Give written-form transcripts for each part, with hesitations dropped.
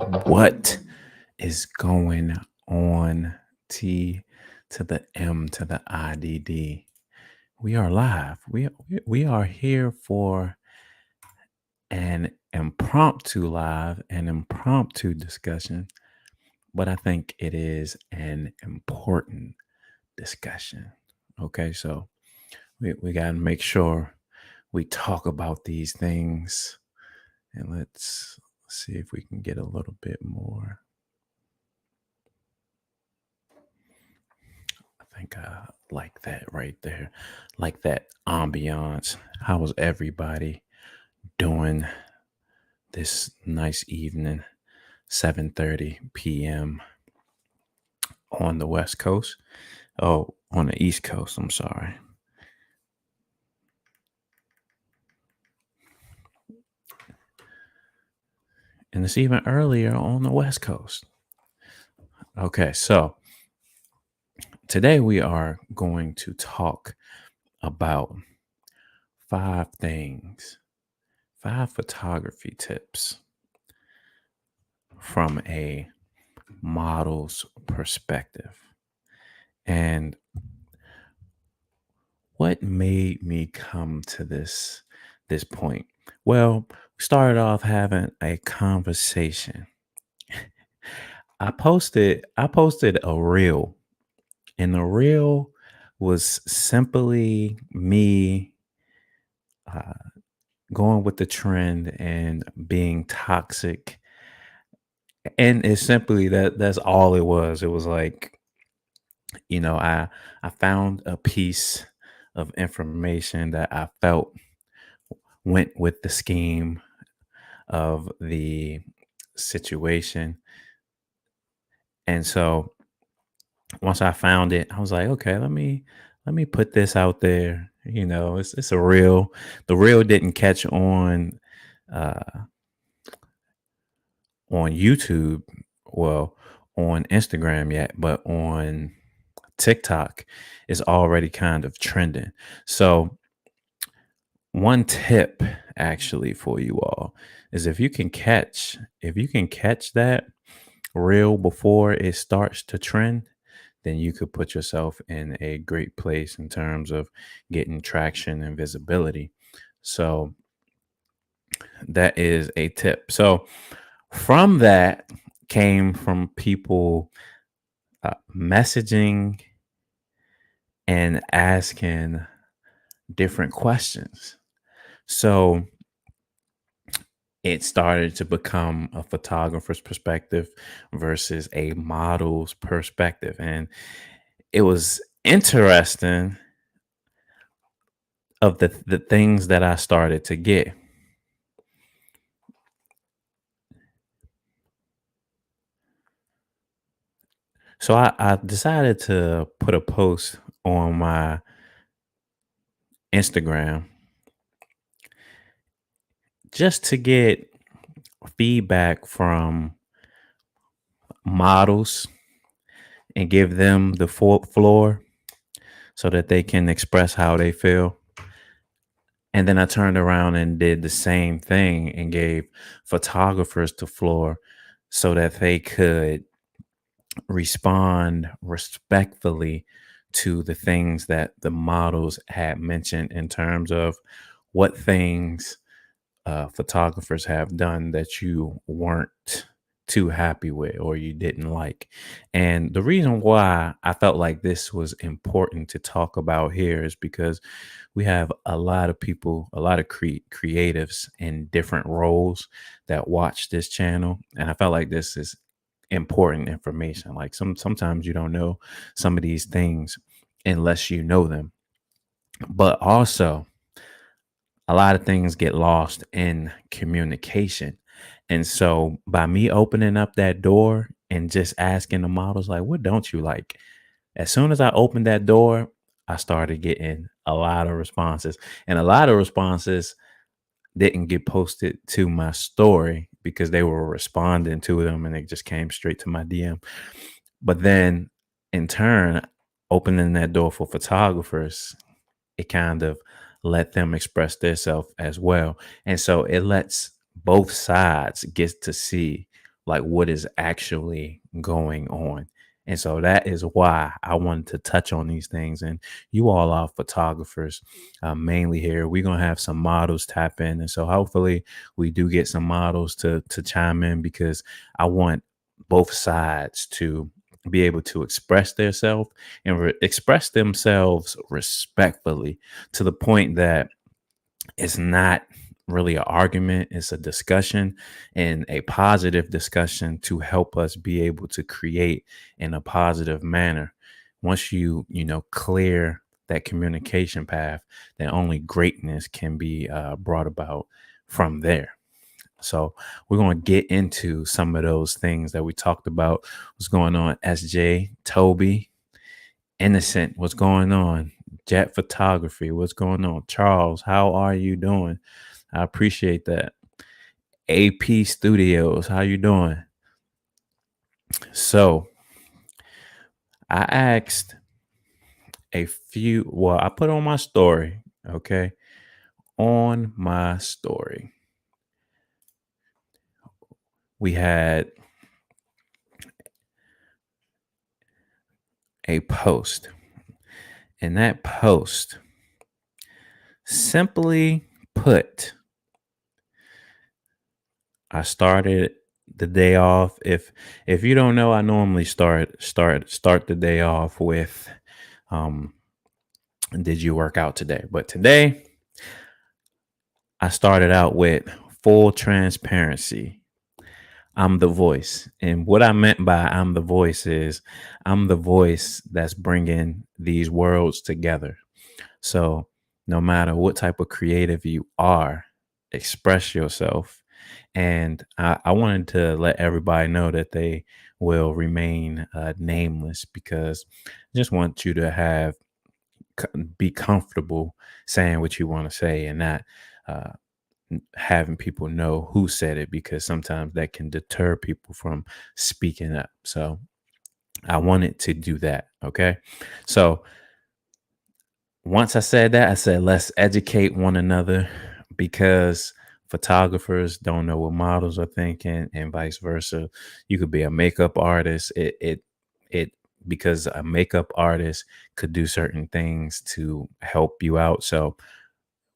What is going on? T to the M to the IDD. We are live. We are here for an impromptu live, an impromptu discussion, but I think it is an important discussion. Okay, so we got to make sure we talk about these things, and let's see if we can get a little bit more. I think I like that right there. Like that ambiance. How was everybody doing this nice evening? 7:30 p.m. on the West Coast. Oh, on the East Coast, I'm sorry. And it's even earlier on the West Coast. Okay, so today we are going to talk about 5 things, 5 photography tips from a model's perspective. And what made me come to this point? Well, we started off having a conversation. I posted a reel, and the reel was simply me uh, going with the trend and being toxic. And it's simply that's all it was. It was like, I found a piece of information that I felt went with the scheme of the situation. And so once I found it, I was like, okay, let me put this out there. It's a reel. The reel didn't catch uh on YouTube, well, on Instagram yet, but on TikTok is already kind of trending. So one tip actually for you all is if you can catch that reel before it starts to trend, then you could put yourself in a great place in terms of getting traction and visibility. So that is a tip. So from that came from people messaging and asking different questions. So it started to become a photographer's perspective versus a model's perspective. And it was interesting of the things that I started to get. So I decided to put a post on my Instagram just to get feedback from models and give them the floor so that they can express how they feel. And then I turned around and did the same thing and gave photographers the floor so that they could respond respectfully to the things that the models had mentioned in terms of what things photographers have done that you weren't too happy with or you didn't like. And the reason why I felt like this was important to talk about here is because we have a lot of people, a lot of creatives in different roles that watch this channel. And I felt like this is important information. Like sometimes you don't know some of these things unless you know them. But also, a lot of things get lost in communication. And so by me opening up that door and just asking the models, like, what don't you like? As soon as I opened that door, I started getting a lot of responses. And a lot of responses didn't get posted to my story because they were responding to them and it just came straight to my DM. But then in turn, opening that door for photographers, it kind of let them express themselves as well. And so it lets both sides get to see like what is actually going on. And so that is why I wanted to touch on these things. And you all are photographers, mainly here. We're gonna have some models tap in, and so hopefully we do get some models to chime in, because I want both sides to be able to express themselves and express themselves respectfully, to the point that it's not really an argument, it's a discussion, and a positive discussion to help us be able to create in a positive manner. Once you clear that communication path, then only greatness can be brought about from there. So we're going to get into some of those things that we talked about. What's going on, SJ, Toby, Innocent? What's going on? Jet Photography. What's going on? Charles, how are you doing? I appreciate that. AP Studios, how you doing? So I asked I put on my story, okay? On my story, we had a post, and that post simply put, I started the day off. If you don't know, I normally start the day off with um did you work out today? But today I started out with full transparency. I'm the voice. And what I meant by I'm the voice is I'm the voice that's bringing these worlds together. So no matter what type of creative you are, express yourself. And I wanted to let everybody know that they will remain nameless, because I just want you to be comfortable saying what you want to say, and not uh, having people know who said it, because sometimes that can deter people from speaking up. So I wanted to do that. Okay. So once I said that, I said, let's educate one another, because photographers don't know what models are thinking, and vice versa. You could be a makeup artist. It, because a makeup artist could do certain things to help you out. So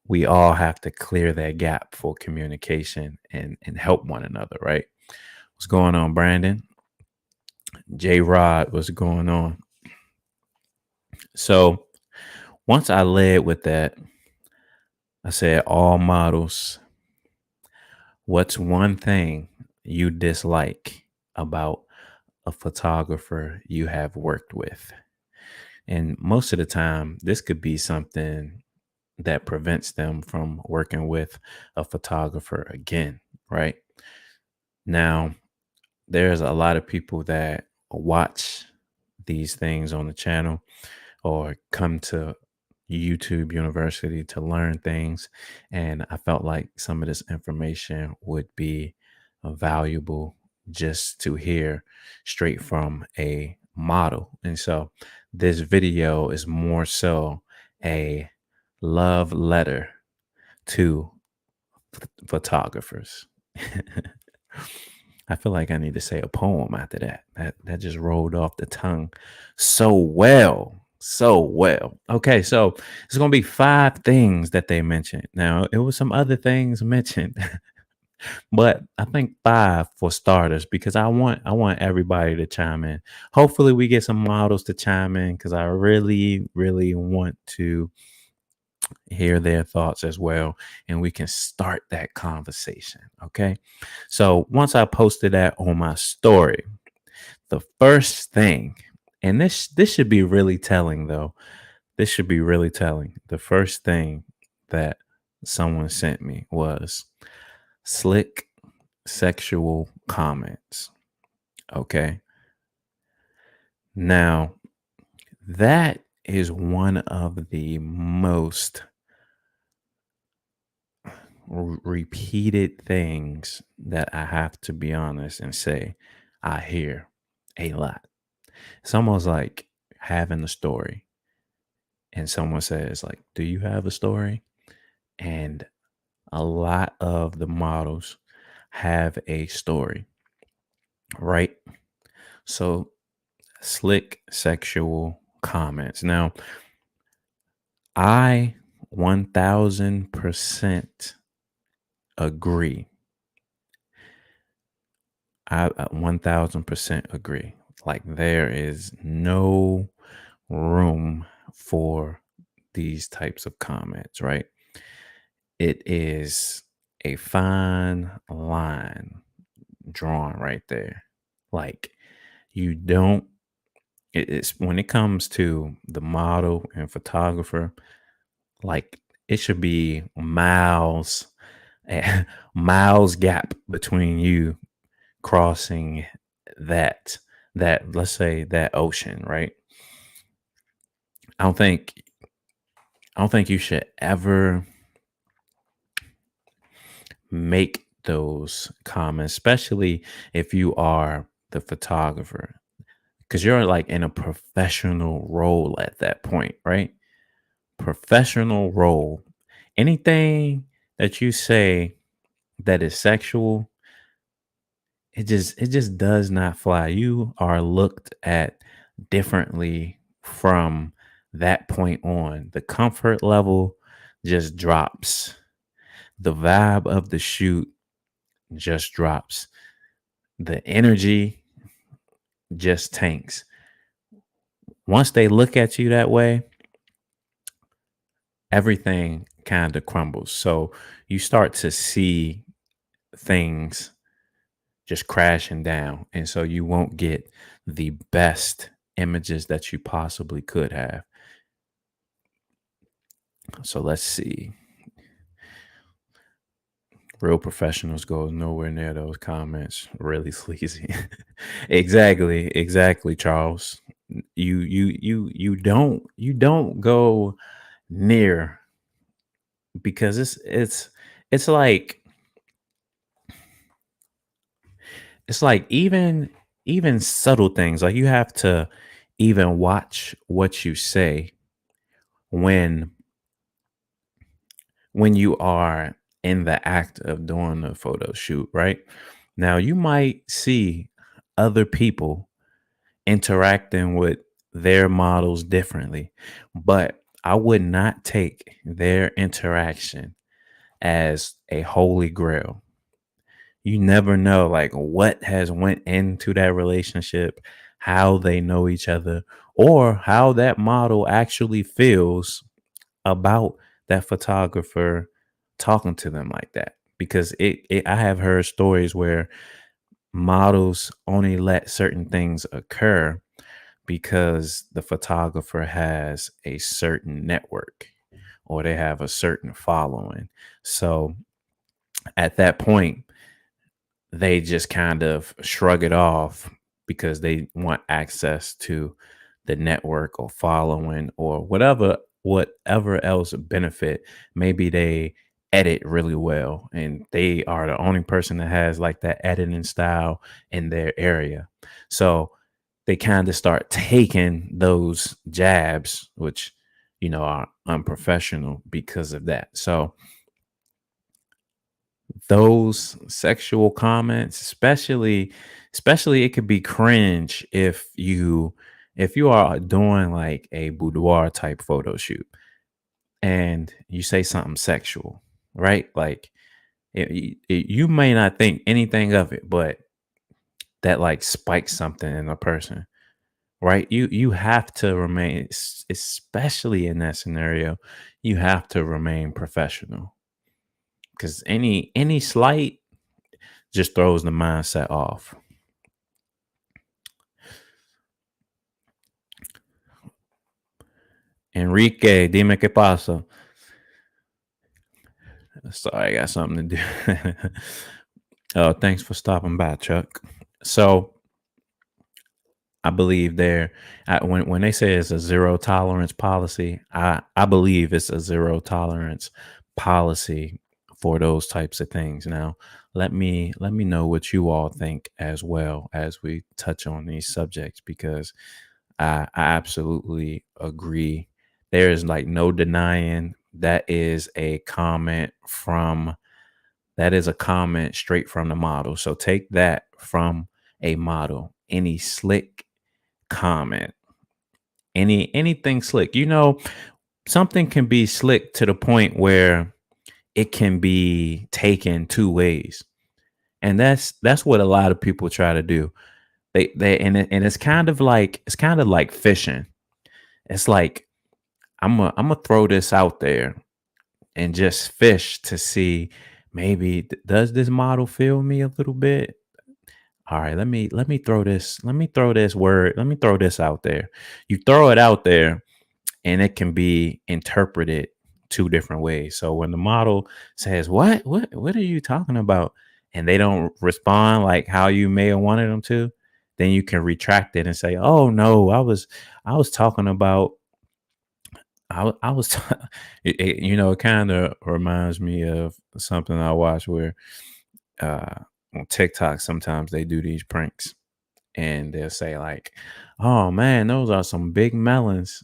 we all have to clear that gap for communication and help one another, right? What's going on, Brandon? J Rod, what's going on? So once I led with that, I said, all models, what's one thing you dislike about a photographer you have worked with? And most of the time, this could be something that prevents them from working with a photographer again, right? Now, there's a lot of people that watch these things on the channel or come to YouTube University to learn things. And I felt like some of this information would be valuable just to hear straight from a model. And so this video is more so a love letter to photographers. I feel like I need to say a poem after that. That just rolled off the tongue so well. So well. Okay, so it's gonna be 5 things that they mentioned. Now it was some other things mentioned, but I think 5 for starters, because I want everybody to chime in. Hopefully we get some models to chime in, because I really, really want to hear their thoughts as well, and we can start that conversation. Okay. So once I posted that on my story, the first thing, and this should be really telling though. This should be really telling. The first thing that someone sent me was slick sexual comments. Okay. Now, that is one of the most repeated things that I have to be honest and say I hear a lot. It's almost like having a story, and someone says like, "Do you have a story?" And a lot of the models have a story. right? So slick sexual comments. Now, I 1000% agree. I 1000% agree. Like, there is no room for these types of comments, right? It is a fine line drawn right there. Like, you don't, it's when it comes to the model and photographer, like, it should be miles, miles gap between you crossing that, let's say that ocean, right? I don't think I don't think you should ever make those comments, especially if you are the photographer, because you're like in a professional role at that point, right? Professional role. Anything that you say that is sexual, it just does not fly. You are looked at differently from that point on. The comfort level just drops. The vibe of the shoot just drops. The energy just tanks. Once they look at you that way, everything kind of crumbles. So you start to see things just crashing down. And so you won't get the best images that you possibly could have. So let's see. Real professionals go nowhere near those comments. Really sleazy. Exactly, Charles. You don't go near, because it's like even subtle things. Like, you have to even watch what you say when you are in the act of doing the photo shoot, right? Now, you might see other people interacting with their models differently, but I would not take their interaction as a holy grail. You never know, like, what has went into that relationship, how they know each other, or how that model actually feels about that photographer talking to them like that. Because I have heard stories where models only let certain things occur because the photographer has a certain network or they have a certain following. So at that point, they just kind of shrug it off because they want access to the network or following or whatever else benefit. Maybe they edit really well and they are the only person that has like that editing style in their area. So they kind of start taking those jabs, which are unprofessional because of that. So those sexual comments, especially it could be cringe if you are doing like a boudoir type photo shoot and you say something sexual, right? Like, you may not think anything of it, but that like spikes something in a person, right? You have to remain, especially in that scenario, you have to remain professional, because any slight just throws the mindset off. Enrique, dime qué pasa. Sorry, I got something to do. Oh, thanks for stopping by, Chuck. So I believe when they say it's a zero tolerance policy, I believe it's a zero tolerance policy for those types of things. Now, let me know what you all think as well as we touch on these subjects, because I absolutely agree. There is like no denying that is a comment straight from the model. So take that from a model any slick comment, anything slick. Something can be slick to the point where it can be taken two ways. And that's what a lot of people try to do. And it's kind of like fishing. It's like I'm gonna throw this out there and just fish to see, maybe does this model feel me a little bit? All right, let me throw this out there. You throw it out there and it can be interpreted two different ways. So when the model says, what are you talking about? And they don't respond like how you may have wanted them to, then you can retract it and say, oh no, I was talking about I was it kind of reminds me of something I watch where uh on TikTok sometimes they do these pranks and they'll say like, "Oh man, those are some big melons."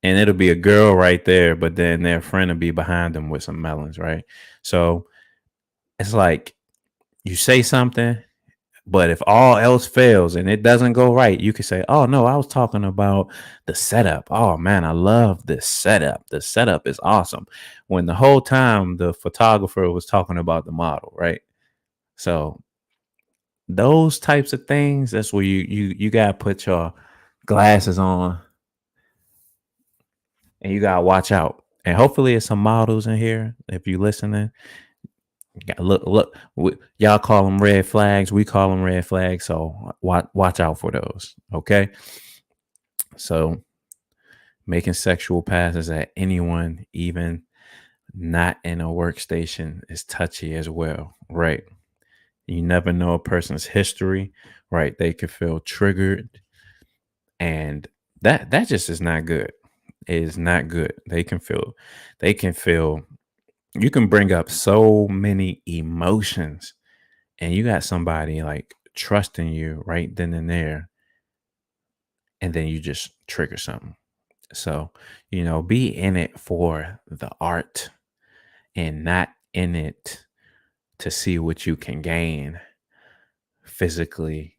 And it'll be a girl right there, but then their friend will be behind them with some melons, right? So it's like you say something, but if all else fails and it doesn't go right, you can say, "Oh no, I was talking about the setup. Oh man, I love this setup. The setup is awesome." When the whole time the photographer was talking about the model, right? So those types of things, that's where you gotta put your glasses on and you gotta watch out. And hopefully, it's some models in here. If you listening, you gotta look. Y'all call them red flags. We call them red flags. So watch out for those. Okay. So making sexual passes at anyone, even not in a workstation, is touchy as well, right? You never know a person's history, right? They could feel triggered, and that just is not good. It is not good. They can feel you can bring up so many emotions, and you got somebody like trusting you right then and there, and then you just trigger something. So, be in it for the art and not in it to see what you can gain physically.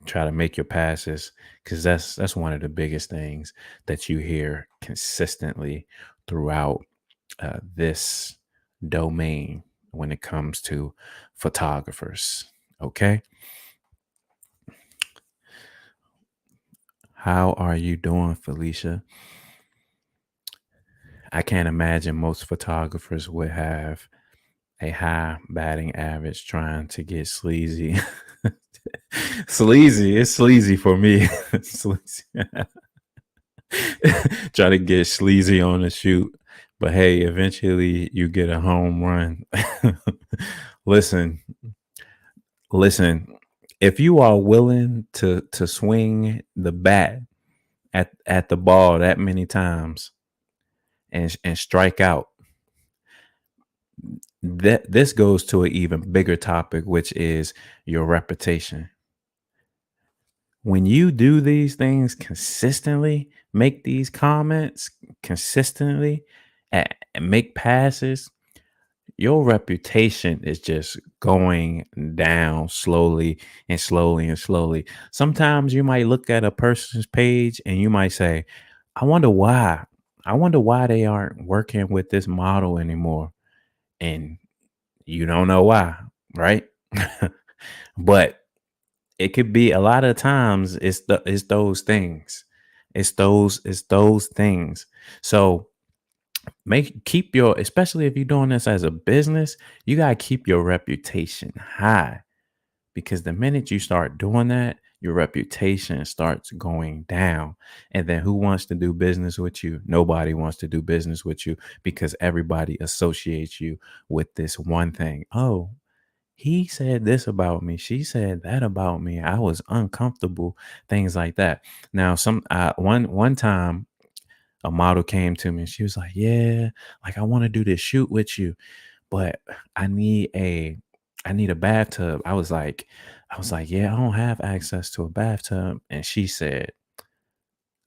Try to make your passes, because that's one of the biggest things that you hear consistently throughout this domain when it comes to photographers. Okay. How are you doing, Felicia? I can't imagine most photographers would have a high batting average trying to get sleazy. Sleazy, it's sleazy for me. Sleazy. Try to get sleazy on the shoot. But hey, eventually you get a home run. listen, listen. If you are willing to swing the bat at the ball that many times and strike out, that this goes to an even bigger topic, which is your reputation. When you do these things consistently, make these comments consistently, and make passes, your reputation is just going down slowly and slowly and slowly. Sometimes you might look at a person's page and you might say, I wonder why. I wonder why they aren't working with this model anymore. And you don't know why, right? But it could be a lot of times it's those things. It's those things. So keep your, especially if you're doing this as a business, you gotta keep your reputation high, because the minute you start doing that, your reputation starts going down. And then who wants to do business with you? Nobody wants to do business with you, because everybody associates you with this one thing. Oh, he said this about me. She said that about me. I was uncomfortable. Things like that. Now, one time a model came to me and she was like, "Yeah, like I want to do this shoot with you, but I need a I need a bathtub." I was like, "Yeah, I don't have access to a bathtub." And she said,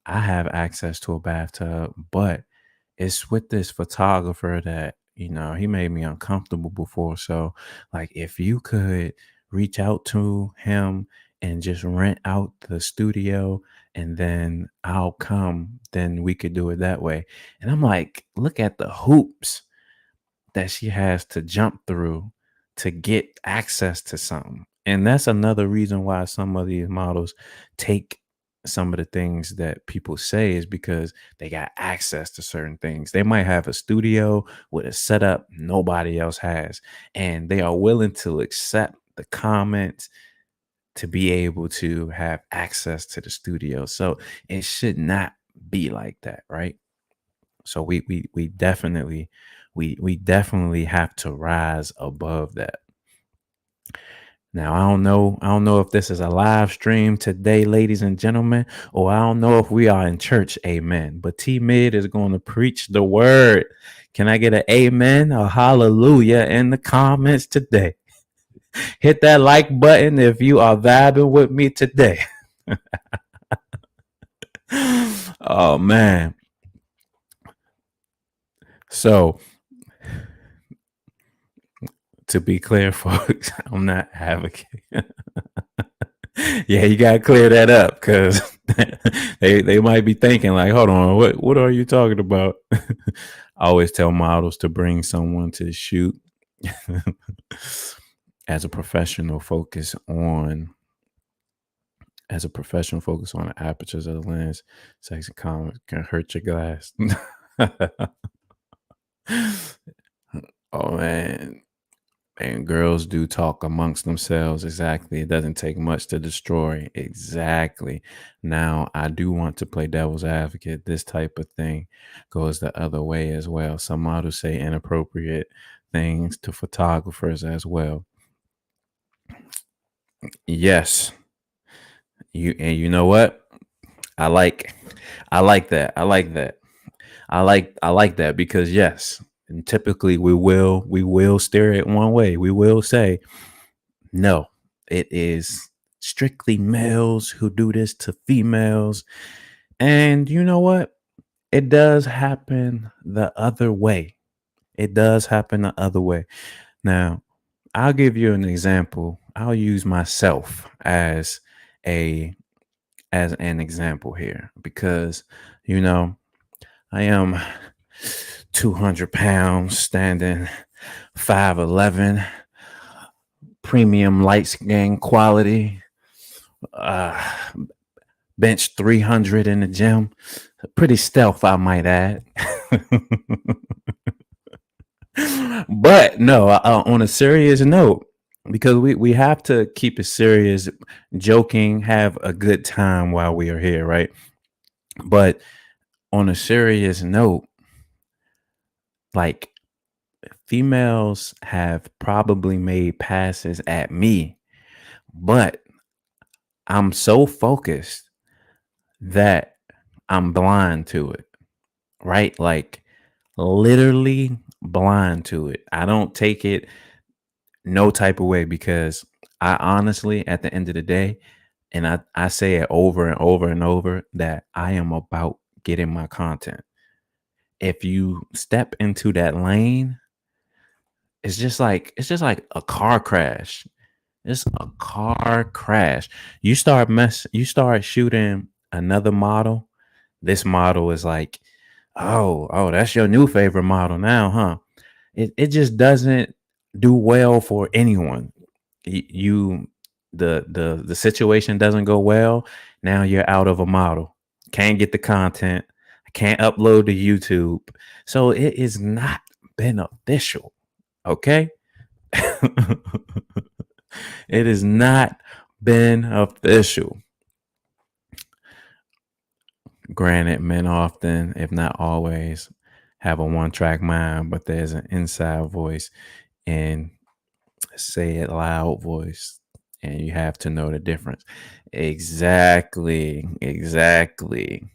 "I have access to a bathtub, but it's with this photographer that, he made me uncomfortable before. So, like, if you could reach out to him and just rent out the studio, and then I'll come, then we could do it that way. And I'm like, look at the hoops that she has to jump through to get access to something. And that's another reason why some of these models take some of the things that people say, is because they got access to certain things. They might have a studio with a setup nobody else has, and they are willing to accept the comments to be able to have access to the studio. So it should not be like that, right? So we definitely we definitely have to rise above that. Now I don't know if this is a live stream today, ladies and gentlemen, or I don't know if we are in church. Amen. But T Mid is going to preach the word. Can I get an amen or hallelujah in the comments today? Hit that like button if you are vibing with me today. Oh man. So to be clear, folks, I'm not advocating. Yeah, you gotta clear that up, because they might be thinking like, hold on, what are you talking about? I always tell models to bring someone to shoot as a professional focus on the apertures of the lens. Section comment can hurt your glass. Oh man. And girls do talk amongst themselves. Exactly. It doesn't take much to destroy. Exactly. Now, I do want to play devil's advocate. This type of thing goes the other way as well. Some models say inappropriate things to photographers as well. Yes. You know what? I like I like that. I like that. I like that, because yes, and typically we will steer it one way. We will say, no, it is strictly males who do this to females. And you know what? It does happen the other way. It does happen the other way. Now, I'll give you an example. I'll use myself a as an example here, because you know, I am 200 pounds, standing 5'11", premium light skin quality, uh, bench 300 in the gym. Pretty stealth, I might add. But no, on a serious note, because we have to keep it serious, joking, have a good time while we are here, right? But on a serious note, like, females have probably made passes at me, but I'm so focused that I'm blind to it, right? Like, literally blind to it. I don't take it no type of way, because I honestly, at the end of the day, and I say it over and over and over, that I am about getting my content. If you step into that lane, it's just like a car crash. It's a car crash. You start shooting another model. This model is like, oh, that's your new favorite model now, huh? It just doesn't do well for anyone. You the situation doesn't go well. Now you're out of a model. Can't get the content. Can't upload to YouTube. So it is not beneficial. Okay. It has not been official. Granted, men often, if not always, have a one track mind, but there's an inside voice and say it loud voice. And you have to know the difference. Exactly. Exactly.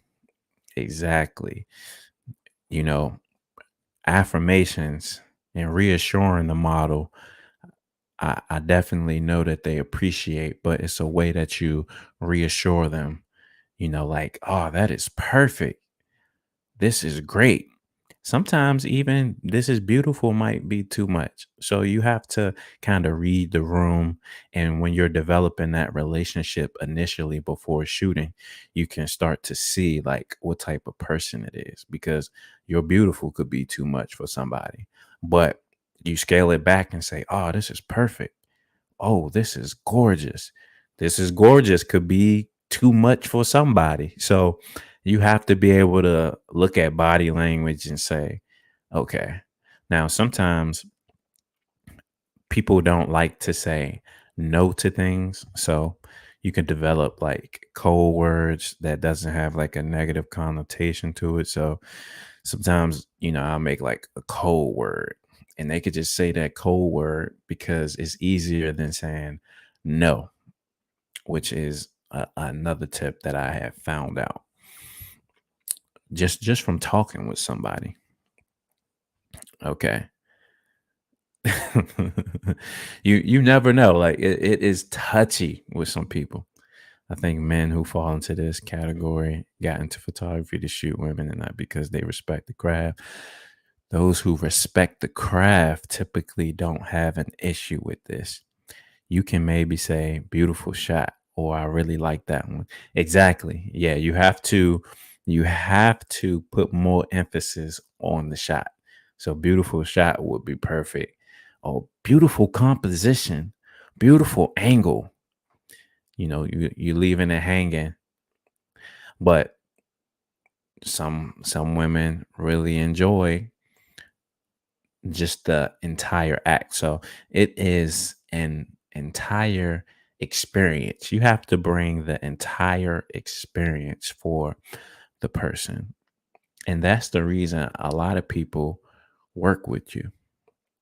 Exactly. You know, affirmations and reassuring the model, I definitely know that they appreciate, but it's a way that you reassure them, like, oh, that is perfect. This is great. sometimes even this is beautiful might be too much. So you have to kind of read the room. And when you're developing that relationship initially before shooting, you can start to see like what type of person it is, because your beautiful could be too much for somebody. But you scale it back and say, oh, this is perfect. Oh, this is gorgeous. This is gorgeous could be too much for somebody. So you have to be able to look at body language and say, okay. Now, sometimes people don't like to say no to things. So you can develop like code words that doesn't have like a negative connotation to it. So sometimes, I'll make like a code word and they could just say that code word because it's easier than saying no, which is another tip that I have found out just from talking with somebody. Okay. You never know. Like it is touchy with some people. I think men who fall into this category got into photography to shoot women and not because they respect the craft. Those who respect the craft typically don't have an issue with this. You can maybe say beautiful shot or I really like that one. Exactly. Yeah, you have to put more emphasis on the shot. So beautiful shot would be perfect. Oh, beautiful composition, beautiful angle. You leaving it hanging. But some women really enjoy just the entire act. So it is an entire experience. You have to bring the entire experience for the person. And that's the reason a lot of people work with you,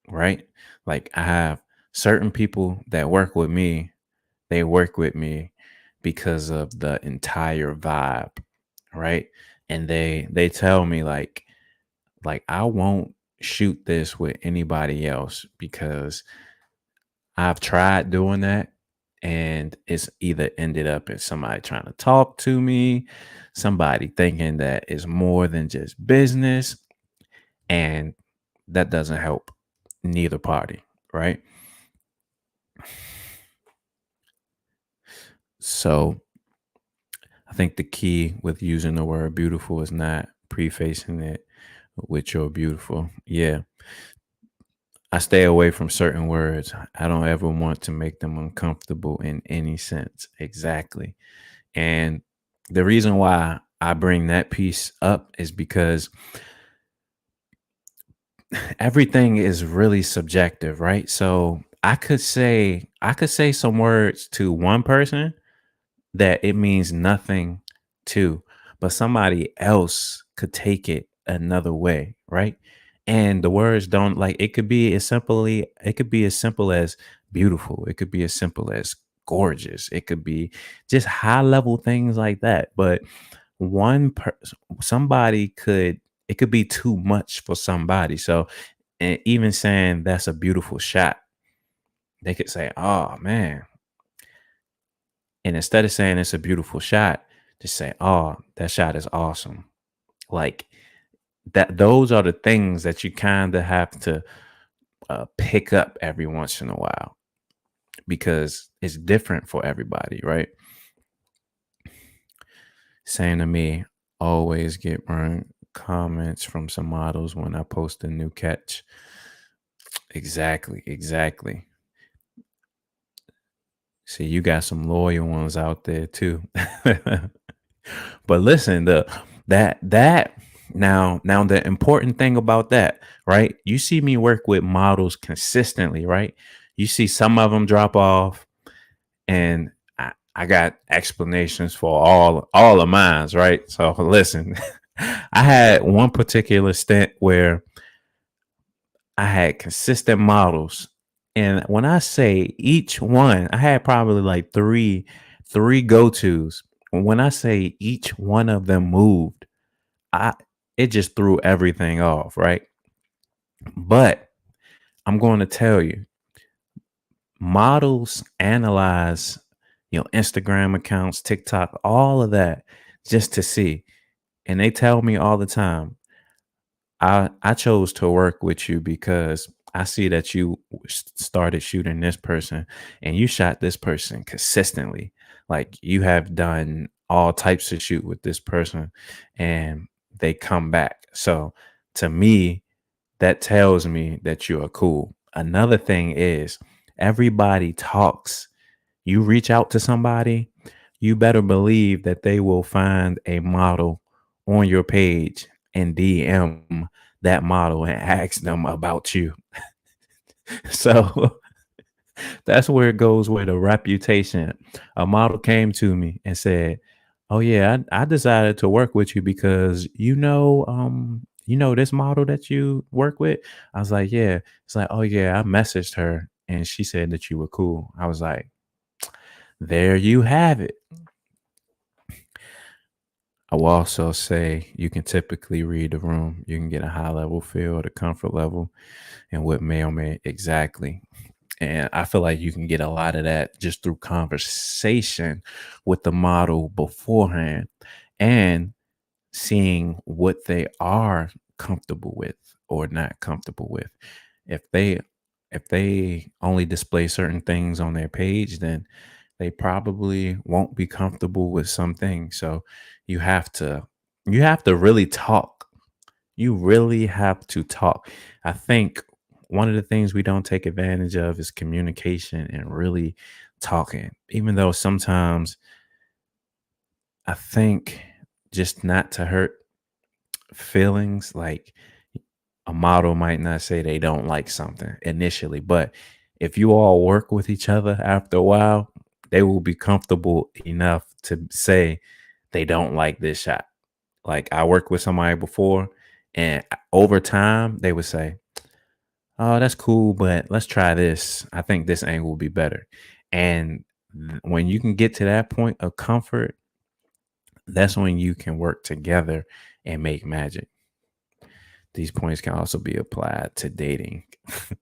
right? Like I have certain people that work with me, they work with me because of the entire vibe, right? And they tell me like I won't shoot this with anybody else because I've tried doing that and it's either ended up as somebody trying to talk to me, somebody thinking that it's more than just business, and that doesn't help neither party, right? So I think the key with using the word beautiful is not prefacing it with your beautiful. Yeah. I stay away from certain words. I don't ever want to make them uncomfortable in any sense. Exactly. And the reason why I bring that piece up is because everything is really subjective, right? So I could say some words to one person that it means nothing to, but somebody else could take it another way, right? And the words don't like it could be as simple as beautiful. It could be as simple as gorgeous. It could be just high level things like that. But one per somebody could it could be too much for somebody. So and even saying that's a beautiful shot, they could say, "Oh man," and instead of saying it's a beautiful shot, just say, "Oh, that shot is awesome." Like that. Those are the things that you kind of have to pick up every once in a while because it's different for everybody, right? Saying to me, always get burned comments from some models when I post a new catch. Exactly, exactly. See, you got some loyal ones out there too. But listen, the that now the important thing about that, right? You see me work with models consistently, right? You see some of them drop off, and I got explanations for all of mines, right? So listen, I had one particular stint where I had consistent models. And when I say each one, I had probably like three go-tos. When I say each one of them moved, I it just threw everything off, right? But I'm going to tell you, models analyze, Instagram accounts, TikTok, all of that just to see. And they tell me all the time, I chose to work with you because I see that you started shooting this person and you shot this person consistently. Like you have done all types of shoot with this person and they come back. So to me, that tells me that you are cool. Another thing is everybody talks. You reach out to somebody, you better believe that they will find a model on your page and DM that model and ask them about you. So that's where it goes with a reputation. A model came to me and said, "Oh yeah, I decided to work with you because you know this model that you work with." I was like, "Yeah." It's like, "Oh yeah, I messaged her and she said that you were cool." I was like, "There you have it." I will also say you can typically read the room. You can get a high level feel, the comfort level, and what may or may exactly. And I feel like you can get a lot of that just through conversation with the model beforehand and seeing what they are comfortable with or not comfortable with. If they if they only display certain things on their page, then they probably won't be comfortable with some things. So you have to you have to really talk. You really have to talk. I think one of the things we don't take advantage of is communication and really talking. Even though sometimes I think just not to hurt feelings, like a model might not say they don't like something initially, but if you all work with each other after a while, they will be comfortable enough to say they don't like this shot. Like I worked with somebody before, and over time they would say, "Oh, that's cool, but let's try this. I think this angle will be better." And when you can get to that point of comfort, that's when you can work together and make magic. These points can also be applied to dating.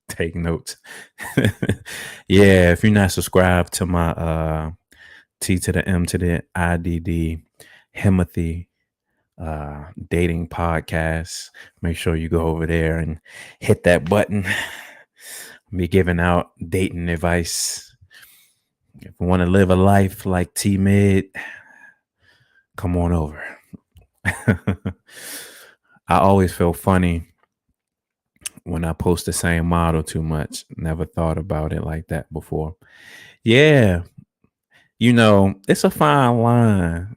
Take notes. Yeah, if you're not subscribed to my T to the M to the IDD Himothy dating podcast, make sure you go over there and hit that button. Be giving out dating advice. If you want to live a life like T Mid, come on over. I always feel funny when I post the same model too much. Never thought about it like that before. Yeah, it's a fine line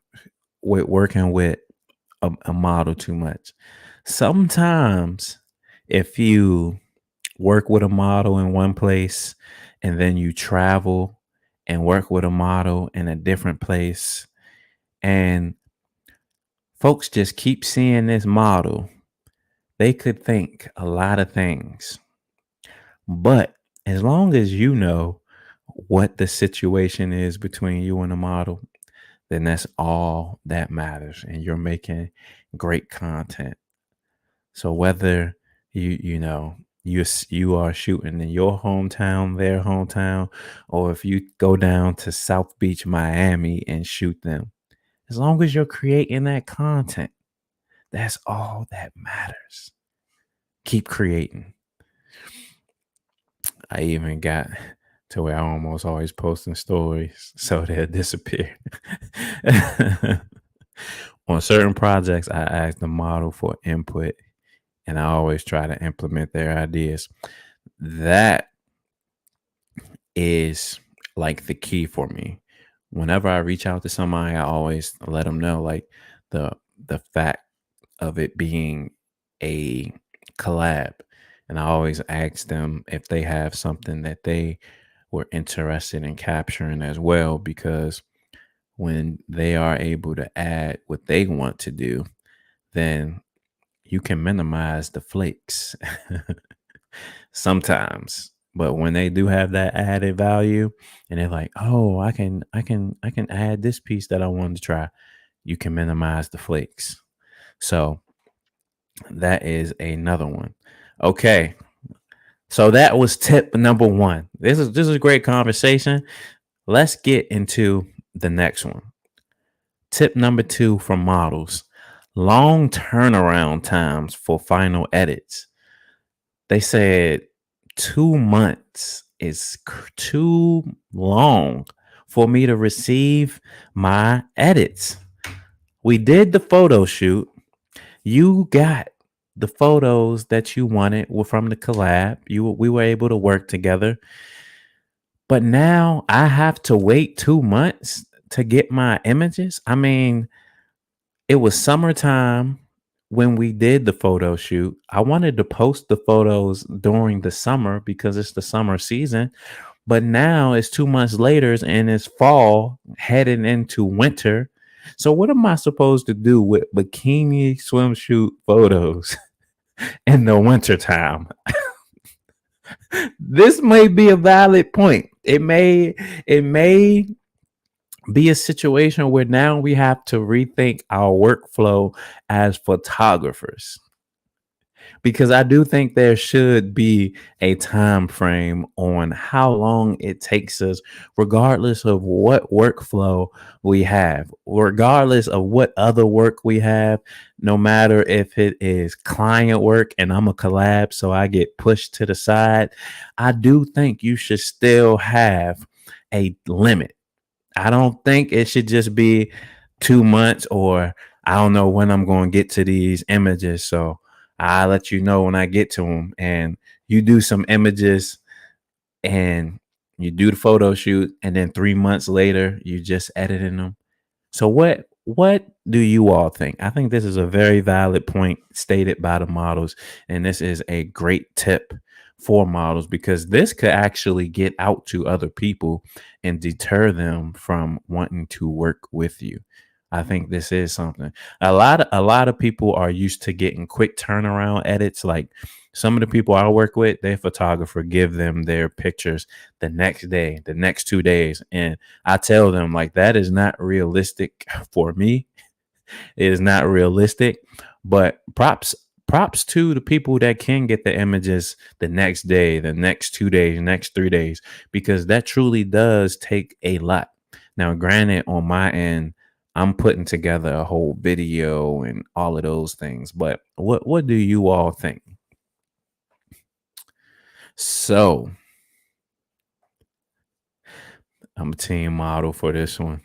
with working with a model too much. Sometimes, if you work with a model in one place and then you travel and work with a model in a different place, and folks just keep seeing this model, they could think a lot of things. But as long as you know what the situation is between you and the model, then that's all that matters. And you're making great content. So whether you are shooting in your hometown, their hometown, or if you go down to South Beach, Miami and shoot them, as long as you're creating that content, that's all that matters. Keep creating. I even got to where I almost always posting stories so they'll disappear. On certain projects, I ask the model for input and I always try to implement their ideas. That is like the key for me. Whenever I reach out to somebody, I always let them know like the the fact of it being a collab. And I always ask them if they have something that they were interested in capturing as well, because when they are able to add what they want to do, then you can minimize the flakes sometimes. But when they do have that added value and they're like, "Oh, I can add this piece that I wanted to try," you can minimize the flakes. So that is another one. Okay. So that was tip number 1. This is a great conversation. Let's get into the next one. Tip number 2 for models. long turnaround times for final edits. They said 2 months is too long for me to receive my edits. We did the photo shoot. You got the photos that you wanted were from the collab. We were able to work together. But now I have to wait 2 months to get my images. I mean, it was summertime when we did the photo shoot. I wanted to post the photos during the summer because it's the summer season. But now it's 2 months later and it's fall heading into winter. So what am I supposed to do with bikini swimsuit photos in the wintertime? This may be a valid point. It may be a situation where now we have to rethink our workflow as photographers, because I do think there should be a time frame on how long it takes us, regardless of what workflow we have, regardless of what other work we have, no matter if it is client work and I'm a collab, so I get pushed to the side. I do think you should still have a limit. I don't think it should just be 2 months, or I don't know when I'm going to get to these images. So I'll let you know when I get to them. And you do some images and you do the photo shoot. And then 3 months later, you just editing them. So what do you all think? I think this is a very valid point stated by the models, and this is a great tip for models because this could actually get out to other people and deter them from wanting to work with you. I think this is something. A lot of people are used to getting quick turnaround edits. Like some of the people I work with, their photographer give them their pictures the next day, the next 2 days, and I tell them like that is not realistic for me. It is not realistic. But props to the people that can get the images the next day, the next 2 days, next 3 days, because that truly does take a lot. Now, granted, on my end, I'm putting together a whole video and all of those things. But what do you all think? So I'm a team model for this one.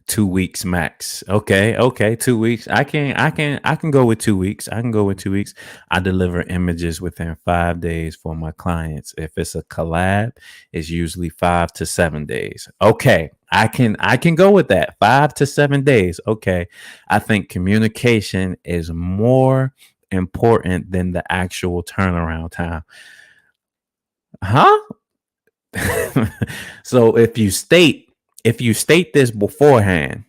2 weeks max. Okay, 2 weeks. I can go with 2 weeks. I can go with 2 weeks. I deliver images within 5 days for my clients. If it's a collab, it's usually 5 to 7 days. Okay, I can go with that. 5 to 7 days. Okay. I think communication is more important than the actual turnaround time. Huh? So if you state this beforehand,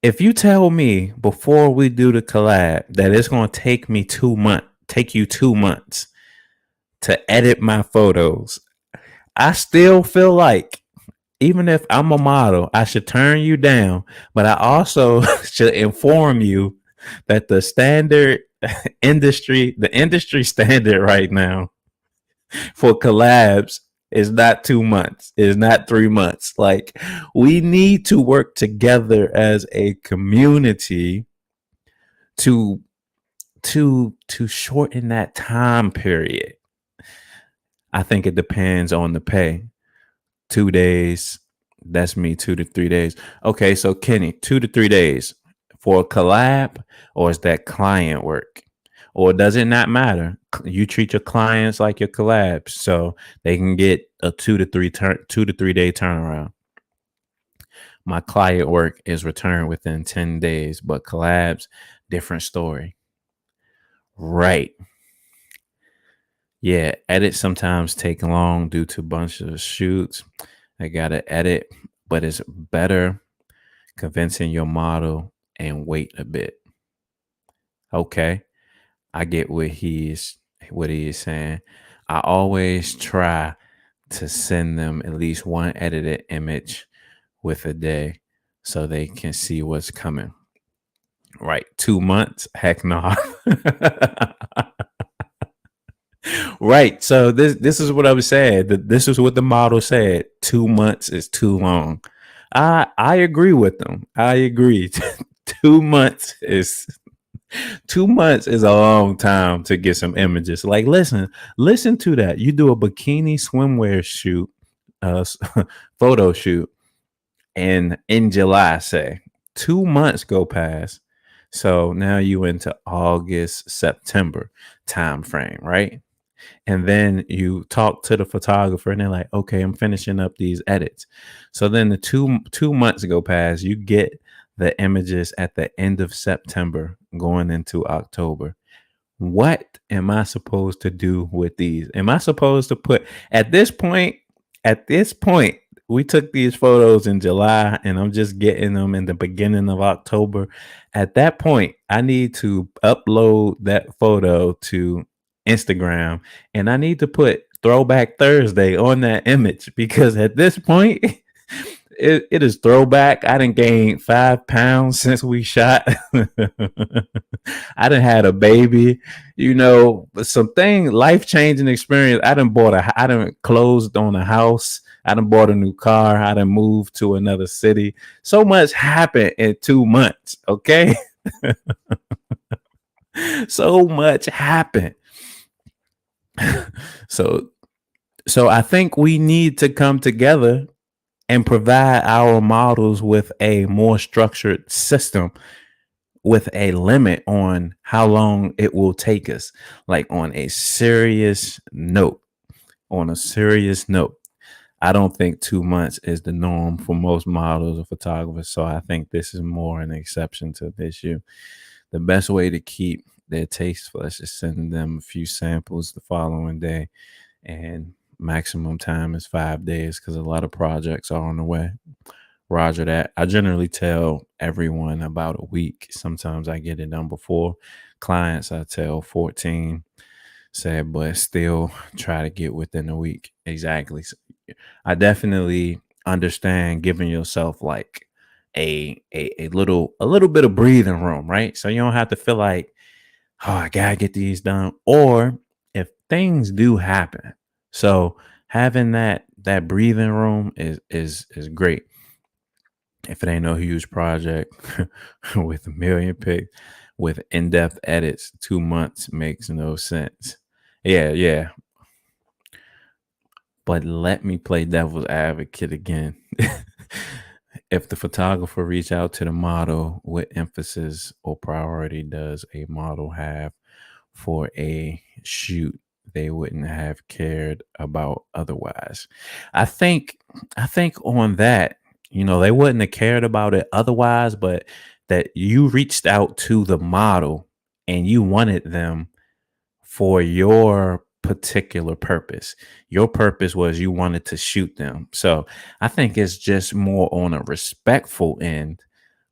if you tell me before we do the collab that it's going to take you 2 months to edit my photos, I still feel like even if I'm a model, I should turn you down, but I also should inform you that the industry standard right now for collabs is not 2 months, is not 3 months. Like we need to work together as a community to to shorten that time period. I think it depends on the pay. 2 days, that's me, 2 to 3 days. Okay, so Kenny, 2 to 3 days for a collab, or is that client work? Or does it not matter? You treat your clients like your collabs, so they can get a 2 to 3 day turnaround. My client work is returned within 10 days, but collabs, different story. Right. Yeah, edits sometimes take long due to a bunch of shoots. I gotta edit, but it's better convincing your model and wait a bit. Okay. I get what he is saying. I always try to send them at least one edited image with a day so they can see what's coming. Right. 2 months? Heck no. Right. So this is what I was saying. This is what the model said. 2 months is too long. I agree with them. I agree. 2 months is 2 months is a long time to get some images. Like, listen to that. You do a bikini swimwear shoot, photo shoot, and in July, say 2 months go past. So now you into August, September time frame, right? And then you talk to the photographer and they're like, okay, I'm finishing up these edits. So then the two months go past, you get the images at the end of September going into October. What am I supposed to do with these? Am I supposed to put at this point, we took these photos in July and I'm just getting them in the beginning of October. At that point, I need to upload that photo to Instagram and I need to put Throwback Thursday on that image because at this point, it is throwback. I done gained 5 pounds since we shot. I done had a baby, something life changing experience. I done closed on a house. I done bought a new car. I done moved to another city. So much happened in 2 months. Okay. So much happened. So, so I think we need to come together and provide our models with a more structured system with a limit on how long it will take us. Like on a serious note, I don't think 2 months is the norm for most models or photographers. So I think this is more an exception to the issue. The best way to keep their taste fresh is sending them a few samples the following day, and maximum time is 5 days because a lot of projects are on the way. Roger that. I generally tell everyone about a week. Sometimes I get it done before. Clients, I tell 14, said, but still try to get within a week. Exactly. So I definitely understand giving yourself like a little bit of breathing room, right? So you don't have to feel like, oh, I gotta get these done. Or if things do happen. So having that breathing room is great. If it ain't no huge project with a million pics with in-depth edits, 2 months makes no sense. Yeah, yeah. But let me play devil's advocate again. If the photographer reach out to the model, what emphasis or priority does a model have for a shoot they wouldn't have cared about otherwise? I think I think on that, they wouldn't have cared about it otherwise, but that you reached out to the model and you wanted them for your particular purpose. Your purpose was you wanted to shoot them. So I think it's just more on a respectful end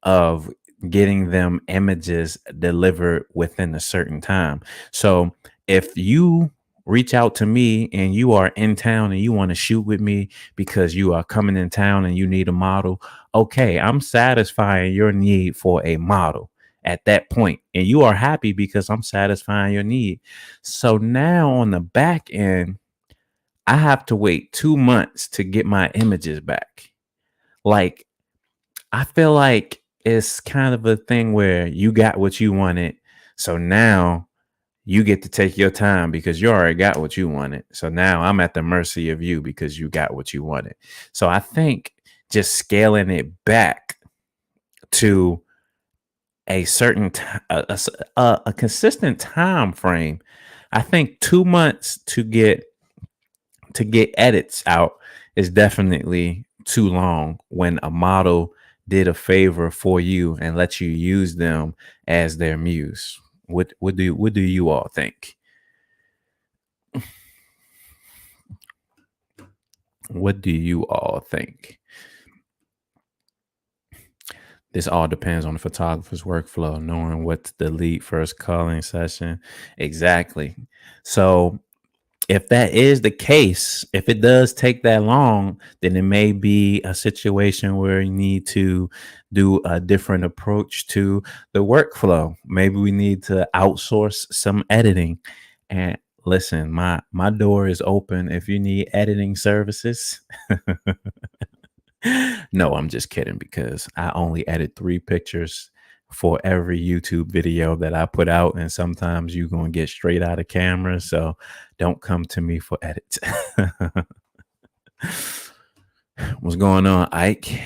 of getting them images delivered within a certain time. So if you reach out to me and you are in town and you want to shoot with me because you are coming in town and you need a model, okay, I'm satisfying your need for a model at that point, and you are happy because I'm satisfying your need. So now on the back end, I have to wait 2 months to get my images back. Like, I feel like it's kind of a thing where you got what you wanted. So now you get to take your time because you already got what you wanted. So now I'm at the mercy of you because you got what you wanted. So I think just scaling it back to a certain a consistent time frame. I think 2 months to get edits out is definitely too long when a model did a favor for you and let you use them as their muse. What do you all think? What do you all think? This all depends on the photographer's workflow, knowing what to delete first culling session. Exactly. So if that is the case, if it does take that long, then it may be a situation where you need to do a different approach to the workflow. Maybe we need to outsource some editing. And listen, my door is open if you need editing services. No, I'm just kidding because I only edit 3 pictures for every YouTube video that I put out, and sometimes you're gonna get straight out of camera. So don't come to me for edits. What's going on, Ike?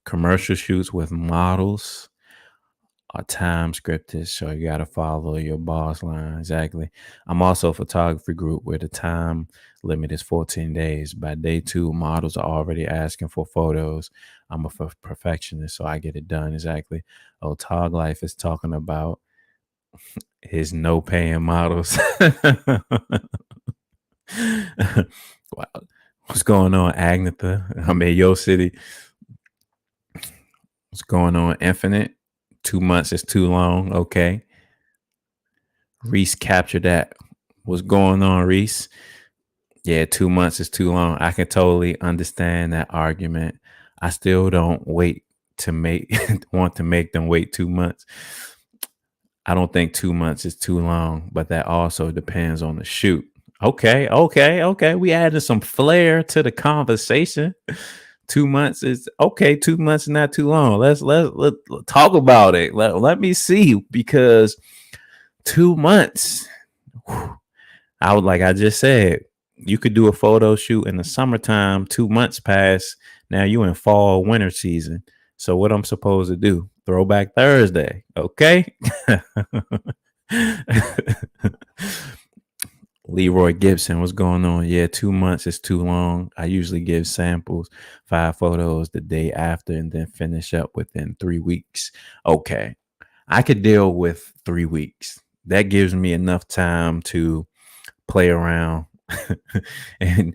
Commercial shoots with models are time scripted, so you got to follow your boss line. Exactly. I'm also a photography group where the time limit is 14 days. By day 2, models are already asking for photos. I'm a perfectionist, so I get it done. Exactly. Oh, Tog Life is talking about his no paying models. Wow. What's going on, Agnetha? I'm in your city. What's going on, Infinite? 2 months is too long. Okay. Reese captured that. What's going on, Reese? Yeah, 2 months is too long. I can totally understand that argument. I still don't wait to make want to make them wait 2 months. I don't think 2 months is too long, but that also depends on the shoot. Okay. We added some flair to the conversation. 2 months is okay. 2 months is not too long. Let's talk about it. Let me see, because 2 months. I would, like I just said, you could do a photo shoot in the summertime. 2 months pass. Now you in fall winter season. So what I'm supposed to do? Throwback Thursday. Okay. Leroy Gibson, what's going on? Yeah, 2 months is too long. I usually give samples, 5 photos the day after, and then finish up within 3 weeks. Okay. I could deal with 3 weeks. That gives me enough time to play around and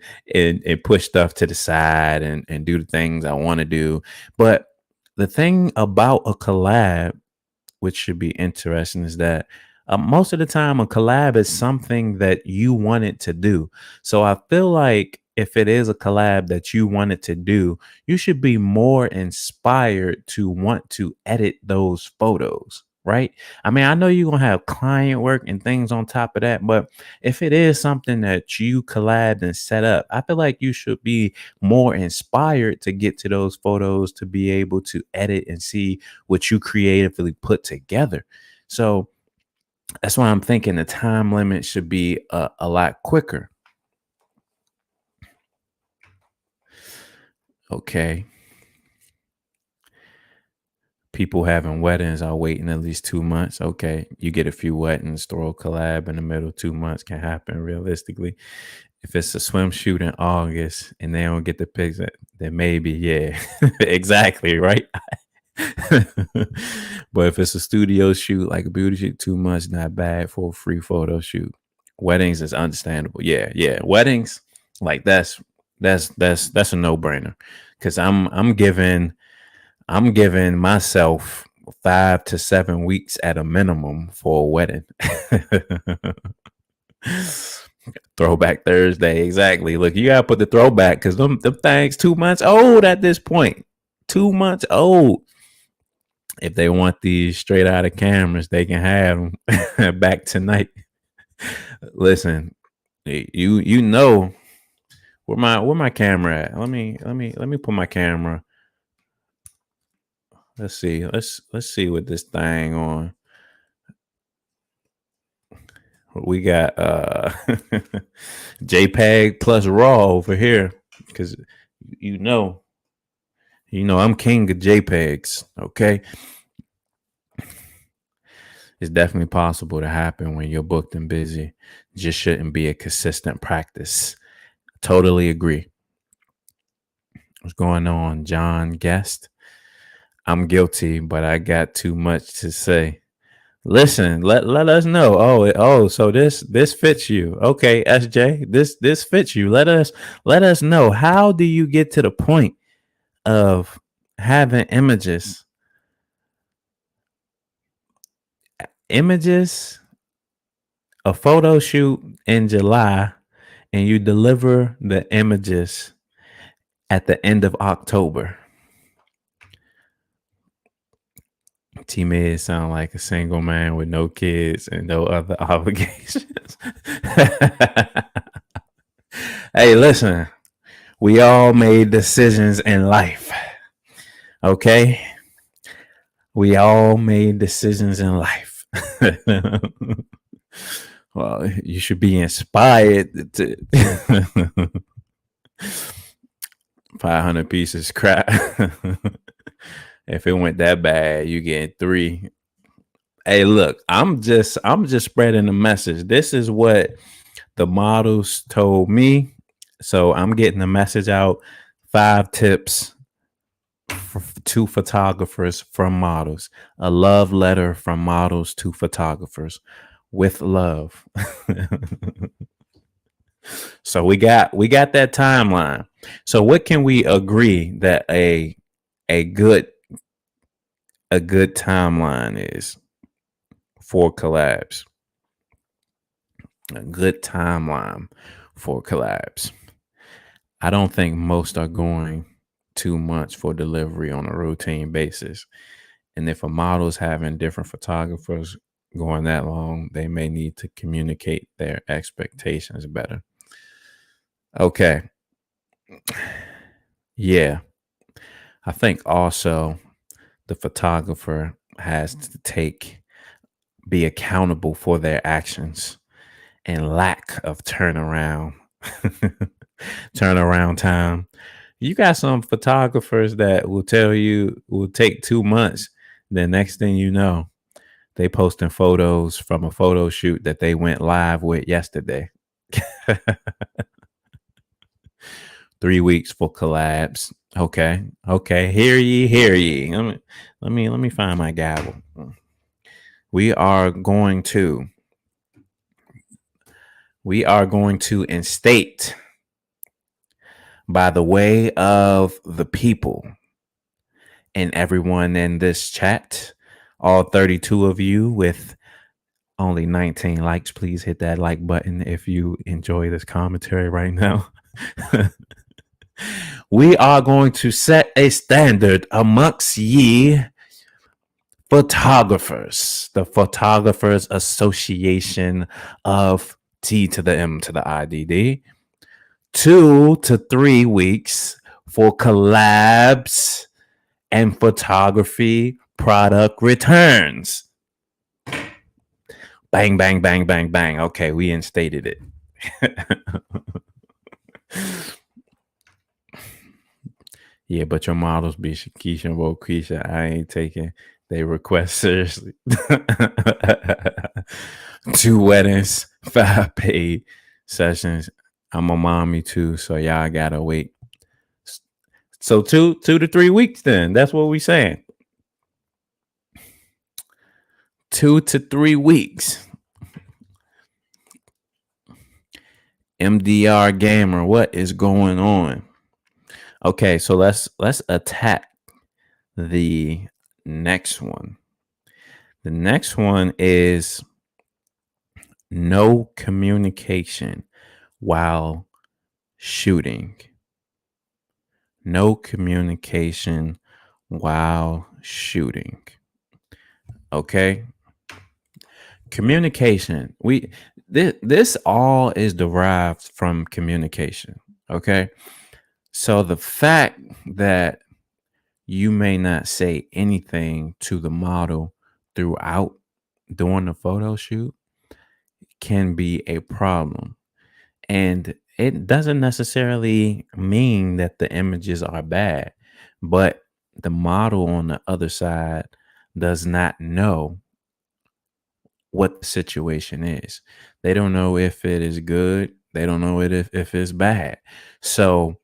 push stuff to the side and do the things I want to do. But the thing about a collab, which should be interesting, is that most of the time a collab is something that you wanted to do. So I feel like if it is a collab that you wanted to do, you should be more inspired to want to edit those photos, right? I mean, I know you're going to have client work and things on top of that, but if it is something that you collabed and set up, I feel like you should be more inspired to get to those photos, to be able to edit and see what you creatively put together. So that's why I'm thinking the time limit should be a lot quicker. Okay. People having weddings are waiting at least 2 months. Okay. You get a few weddings, throw a collab in the middle. 2 months can happen realistically. If it's a swim shoot in August and they don't get the pics, then maybe, yeah. Exactly, right? But if it's a studio shoot, like a beauty shoot, 2 months not bad for a free photo shoot. Weddings is understandable. Yeah. Weddings, like that's a no-brainer. Cause I'm giving myself 5 to 7 weeks at a minimum for a wedding. Throwback Thursday, exactly. Look, you gotta put the throwback, because them things 2 months old at this point. 2 months old. If they want these straight out of cameras, they can have them back tonight. Listen, you know where my camera at? Let me put my camera. Let's see. Let's see what this thing on. We got JPEG plus RAW over here, because you know I'm king of JPEGs. Okay. It's definitely possible to happen when you're booked and busy. Just shouldn't be a consistent practice. Totally agree. What's going on, John Guest? I'm guilty, but I got too much to say. Listen, let us know. So this fits you. Okay, SJ, this fits you. Let us know. How do you get to the point of having images, a photo shoot in July, and you deliver the images at the end of October? T-Mid sound like a single man with no kids and no other obligations. Hey, listen, we all made decisions in life. Okay. We all made decisions in life. Well, you should be inspired to 500 pieces crap. If it went that bad, you get 3. Hey, look, I'm just spreading the message. This is what the models told me. So I'm getting the message out. 5 tips to photographers from models. A love letter from models to photographers with love. So we got that timeline. So what can we agree that a good a good timeline is for collabs? A good timeline for collabs. I don't think most are going 2 months for delivery on a routine basis. And if a model's having different photographers going that long, they may need to communicate their expectations better. Okay. Yeah. I think also the photographer has to be accountable for their actions and lack of turnaround time. You got some photographers that will tell you will take 2 months. The next thing you know, they posting photos from a photo shoot that they went live with yesterday. 3 weeks for collabs. Okay. Okay. Hear ye. Let me find my gavel. We are going to instate by the way of the people and everyone in this chat, all 32 of you with only 19 likes, please hit that like button if you enjoy this commentary right now. We are going to set a standard amongst ye photographers, the Photographers Association of T to the M to the IDD. 2 to 3 weeks for collabs and photography product returns. Bang, bang, bang, bang, bang. Okay, we instated it. Yeah, but your models be Shakisha and Keisha. I ain't taking they request seriously. 2 weddings, 5 paid sessions. I'm a mommy too, so y'all gotta wait. So 2 to 3 weeks then. That's what we saying. 2 to 3 weeks. MDR gamer, what is going on? Okay, so let's attack the next one. The next one is no communication while shooting. No communication while shooting. Okay? Communication. This all is derived from communication. Okay? So the fact that you may not say anything to the model throughout during the photo shoot can be a problem. And it doesn't necessarily mean that the images are bad, but the model on the other side does not know what the situation is. They don't know if it is good. They don't know if it's bad. So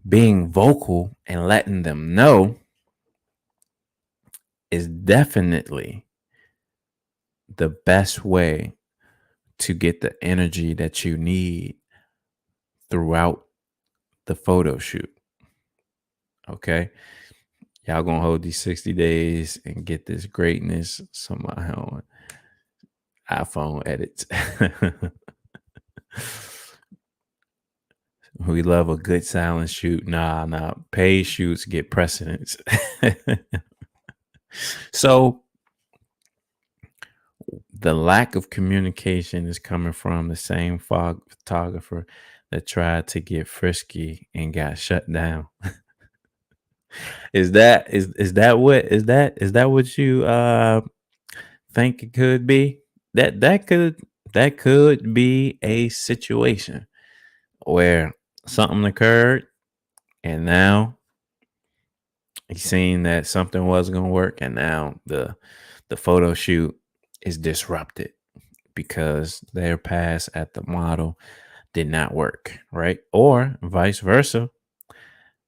being vocal and letting them know is definitely the best way to get the energy that you need throughout the photo shoot. Okay. Y'all gonna hold these 60 days and get this greatness somehow. iPhone edits. We love a good silent shoot. Nah. Paid shoots get precedence. So the lack of communication is coming from the same photographer that tried to get frisky and got shut down. Is that what you think it could be? That could be a situation where something occurred, and now he's seen that something wasn't gonna work, and now the photo shoot is disrupted because their pass at the model did not work, right? Or vice versa.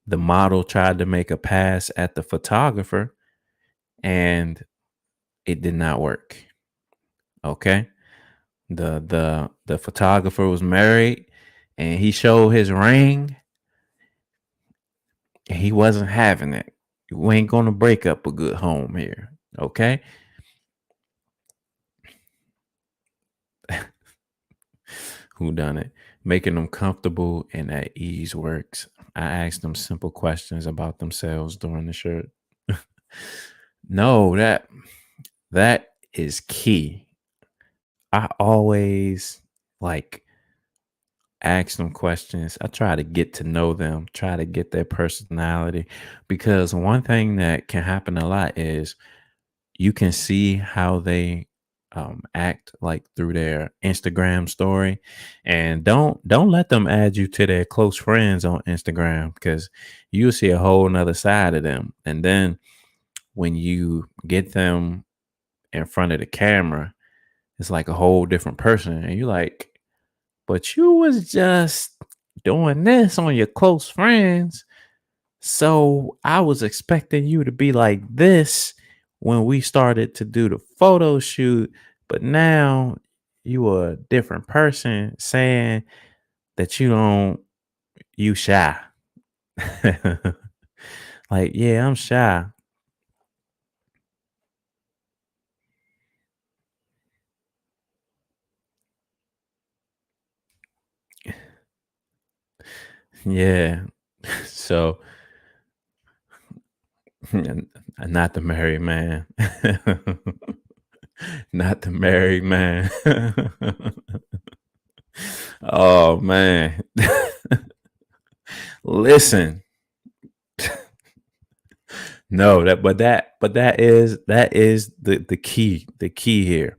The model tried to make a pass at the photographer and it did not work. Okay. The photographer was married and he showed his ring and he wasn't having it. We ain't gonna break up a good home here. Okay. Who done it? Making them comfortable and at ease works. I asked them simple questions about themselves during the shirt. No, that is key. I always like ask them questions. I try to get to know them, try to get their personality, because one thing that can happen a lot is you can see how they act like through their Instagram story, and don't let them add you to their close friends on Instagram because you'll see a whole nother side of them. And then when you get them in front of the camera, it's like a whole different person, and you're like, but you was just doing this on your close friends. So I was expecting you to be like this when we started to do the photo shoot, but now you are a different person saying that you shy. Like, yeah, I'm shy. Yeah. So not the married man. Not the married man. Oh man. Listen. No, that is the key here.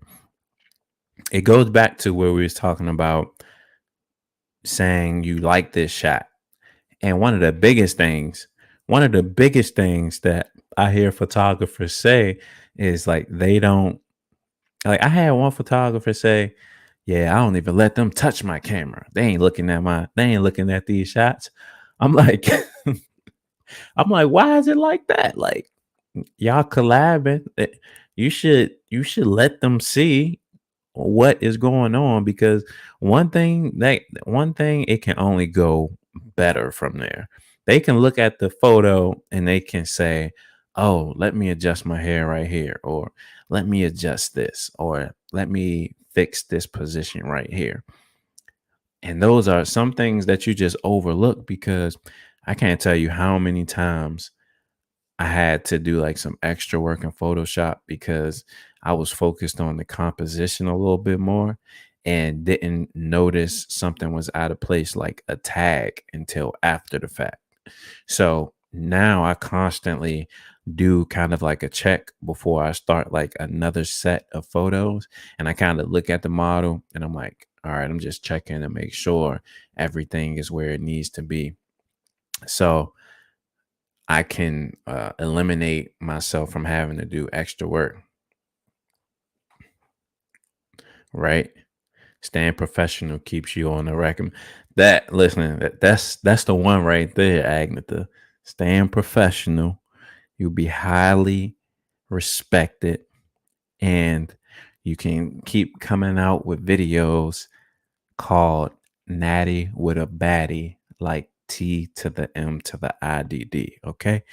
It goes back to where we was talking about saying you like this shot. And one of the biggest things that I hear photographers say is like they don't like I had one photographer say, "Yeah, I don't even let them touch my camera. They ain't looking at these shots." I'm like I'm like, "Why is it like that?" Like y'all collabing. You should let them see what is going on, because one thing it can only go better from there. They can look at the photo and they can say, "Oh, let me adjust my hair right here," or "Let me adjust this," or "Let me fix this position right here." And those are some things that you just overlook, because I can't tell you how many times I had to do like some extra work in Photoshop because I was focused on the composition a little bit more and didn't notice something was out of place, like a tag, until after the fact. So now I constantly do kind of like a check before I start like another set of photos. And I kind of look at the model and I'm like, all right, I'm just checking to make sure everything is where it needs to be. So I can eliminate myself from having to do extra work, right? Staying professional keeps you on the record. That listening, that's the one right there, Agnetha. Staying professional, you'll be highly respected, and you can keep coming out with videos called Natty with a Baddie, like T to the M to the IDD. Okay.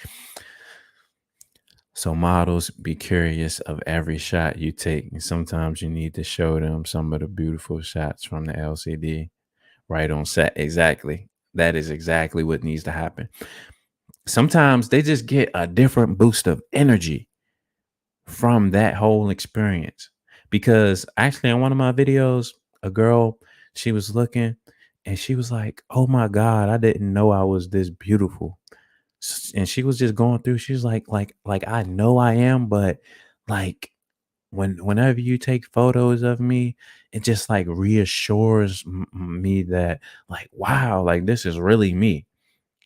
So models, be curious of every shot you take. And sometimes you need to show them some of the beautiful shots from the LCD right on set. Exactly. That is exactly what needs to happen. Sometimes they just get a different boost of energy from that whole experience. Because actually, in one of my videos, a girl, she was looking and she was like, "Oh my God, I didn't know I was this beautiful." And she was just going through. She's like I know I am, but like whenever you take photos of me, it just like reassures me that like wow, like this is really me.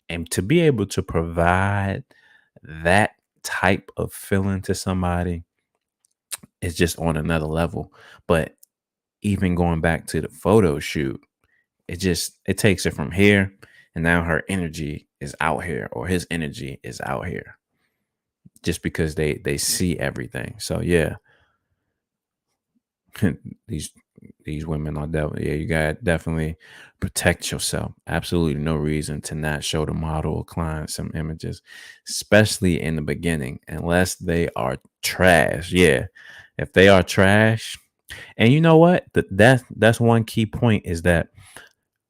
And to be able to provide that type of feeling to somebody is just on another level. But even going back to the photo shoot, it takes it from here, and now her energy is out here, or his energy is out here, just because they see everything. So yeah, these these women are definitely, yeah, you gotta definitely protect yourself. Absolutely no reason to not show the model or client some images, especially in the beginning, unless they are trash. Yeah, if they are trash, and you know what, that's one key point, is that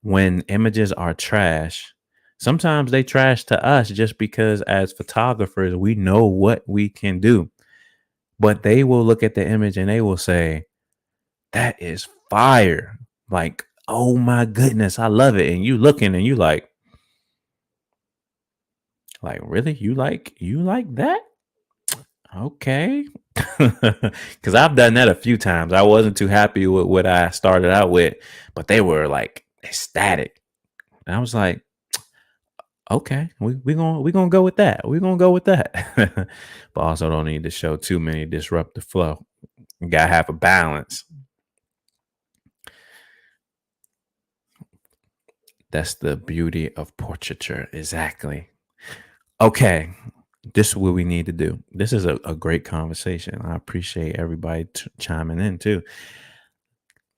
when images are trash, sometimes they trash to us just because as photographers we know what we can do, but they will look at the image and they will say, that is fire. Like, oh my goodness, I love it. And you looking and you like really? You like that? Okay. Cause I've done that a few times. I wasn't too happy with what I started out with, but they were like ecstatic. And I was like, okay, we gonna go with that. We're gonna go with that. But also don't need to show too many disrupt the flow. You gotta have a balance. That's the beauty of portraiture. Exactly. Okay, this is what we need to do. This is a great conversation. I appreciate everybody chiming in too.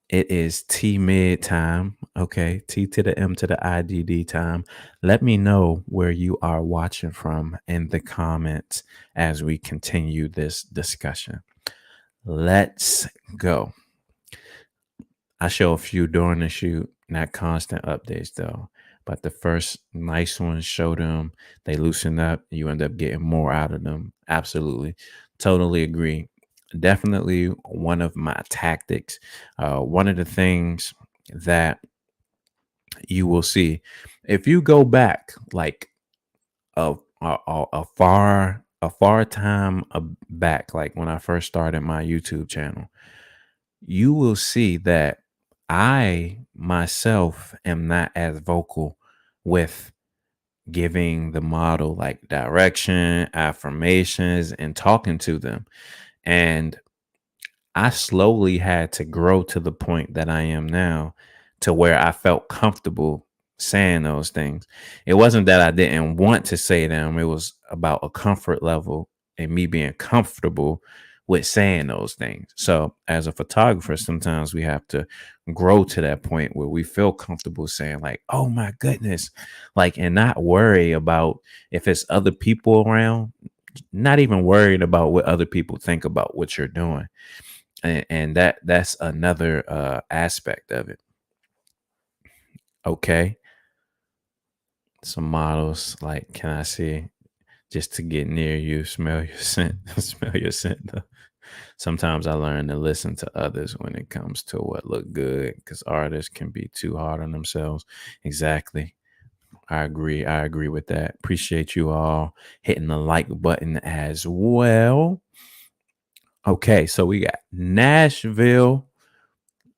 It is T mid time. Okay, T to the M to the IDD time. Let me know where you are watching from in the comments as we continue this discussion. Let's go. I show a few during the shoot, not constant updates though. But the first nice ones, show them, they loosen up, you end up getting more out of them. Absolutely. Totally agree. Definitely one of my tactics. One of the things that you will see if you go back like a far time back, like when I first started my YouTube channel, you will see that I myself am not as vocal with giving the model like direction, affirmations, and talking to them. And I slowly had to grow to the point that I am now, to where I felt comfortable saying those things. It wasn't that I didn't want to say them, it was about a comfort level and me being comfortable with saying those things. So, as a photographer, sometimes we have to grow to that point where we feel comfortable saying, like, oh my goodness, like, and not worry about if it's other people around, not even worried about what other people think about what you're doing. And that's another aspect of it. Okay, some models like, can I see, just to get near you, smell your scent, smell your scent. Sometimes I learn to listen to others when it comes to what look good, because artists can be too hard on themselves. Exactly. I agree with that. Appreciate you all hitting the like button as well. Okay, so we got Nashville,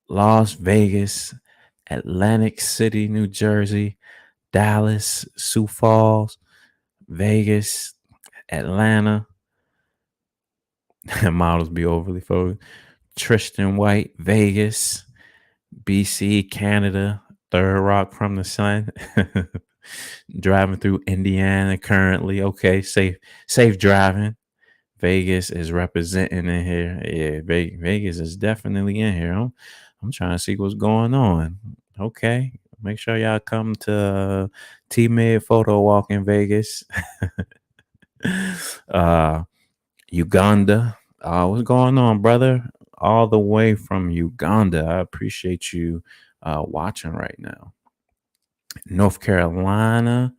Las Vegas, Atlantic City, New Jersey, Dallas, Sioux Falls, Vegas, Atlanta. Models be overly focused. Tristan White, Vegas, BC, Canada, Third Rock from the Sun. Driving through Indiana currently. Okay, safe driving. Vegas is representing in here. Yeah, Vegas is definitely in here. I'm trying to see what's going on. Okay, make sure y'all come to T Mid Photo Walk in Vegas. uh, Uganda. What's going on, brother? All the way from Uganda. I appreciate you watching right now. North Carolina,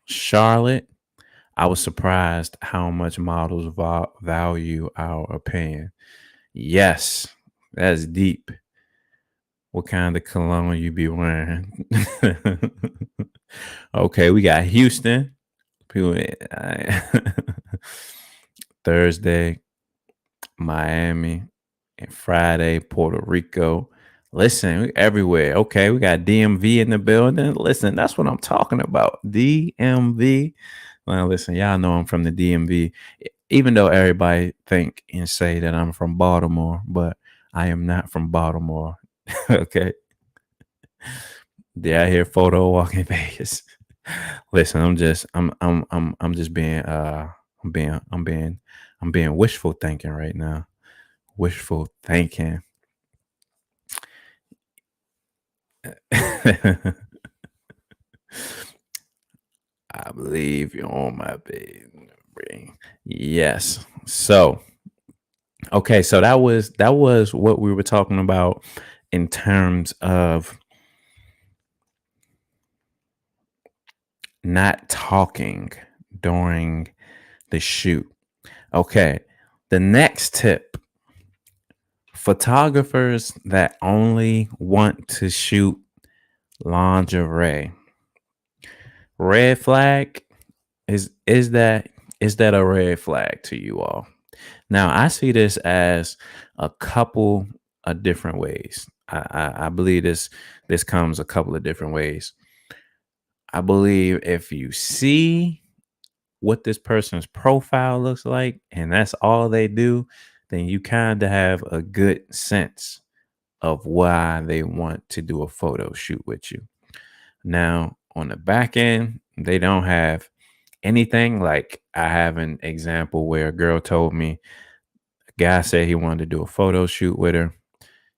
Charlotte. I was surprised how much models value our opinion. Yes, that's deep. What kind of cologne you be wearing? Okay, we got Houston. People, Thursday, Miami, and Friday, Puerto Rico. Listen, we everywhere. Okay, we got DMV in the building. Listen, that's what I'm talking about. DMV. Well, listen, y'all know I'm from the DMV. Even though everybody think and say that I'm from Baltimore, but I am not from Baltimore. Okay. Yeah, I hear photo walking Vegas. Listen, I'm just being I'm being I'm being I'm being wishful thinking right now. Wishful thinking. I believe you're on my brain. Yes. So, okay, so that was what we were talking about in terms of not talking during the shoot. Okay. The next tip, photographers that only want to shoot lingerie. Red flag is that a red flag to you all? Now, I see this as a couple of different ways. I believe this comes a couple of different ways. I believe if you see what this person's profile looks like and that's all they do, then you kind of have a good sense of why they want to do a photo shoot with you. Now, on the back end, they don't have anything. Like, I have an example where a girl told me a guy said he wanted to do a photo shoot with her.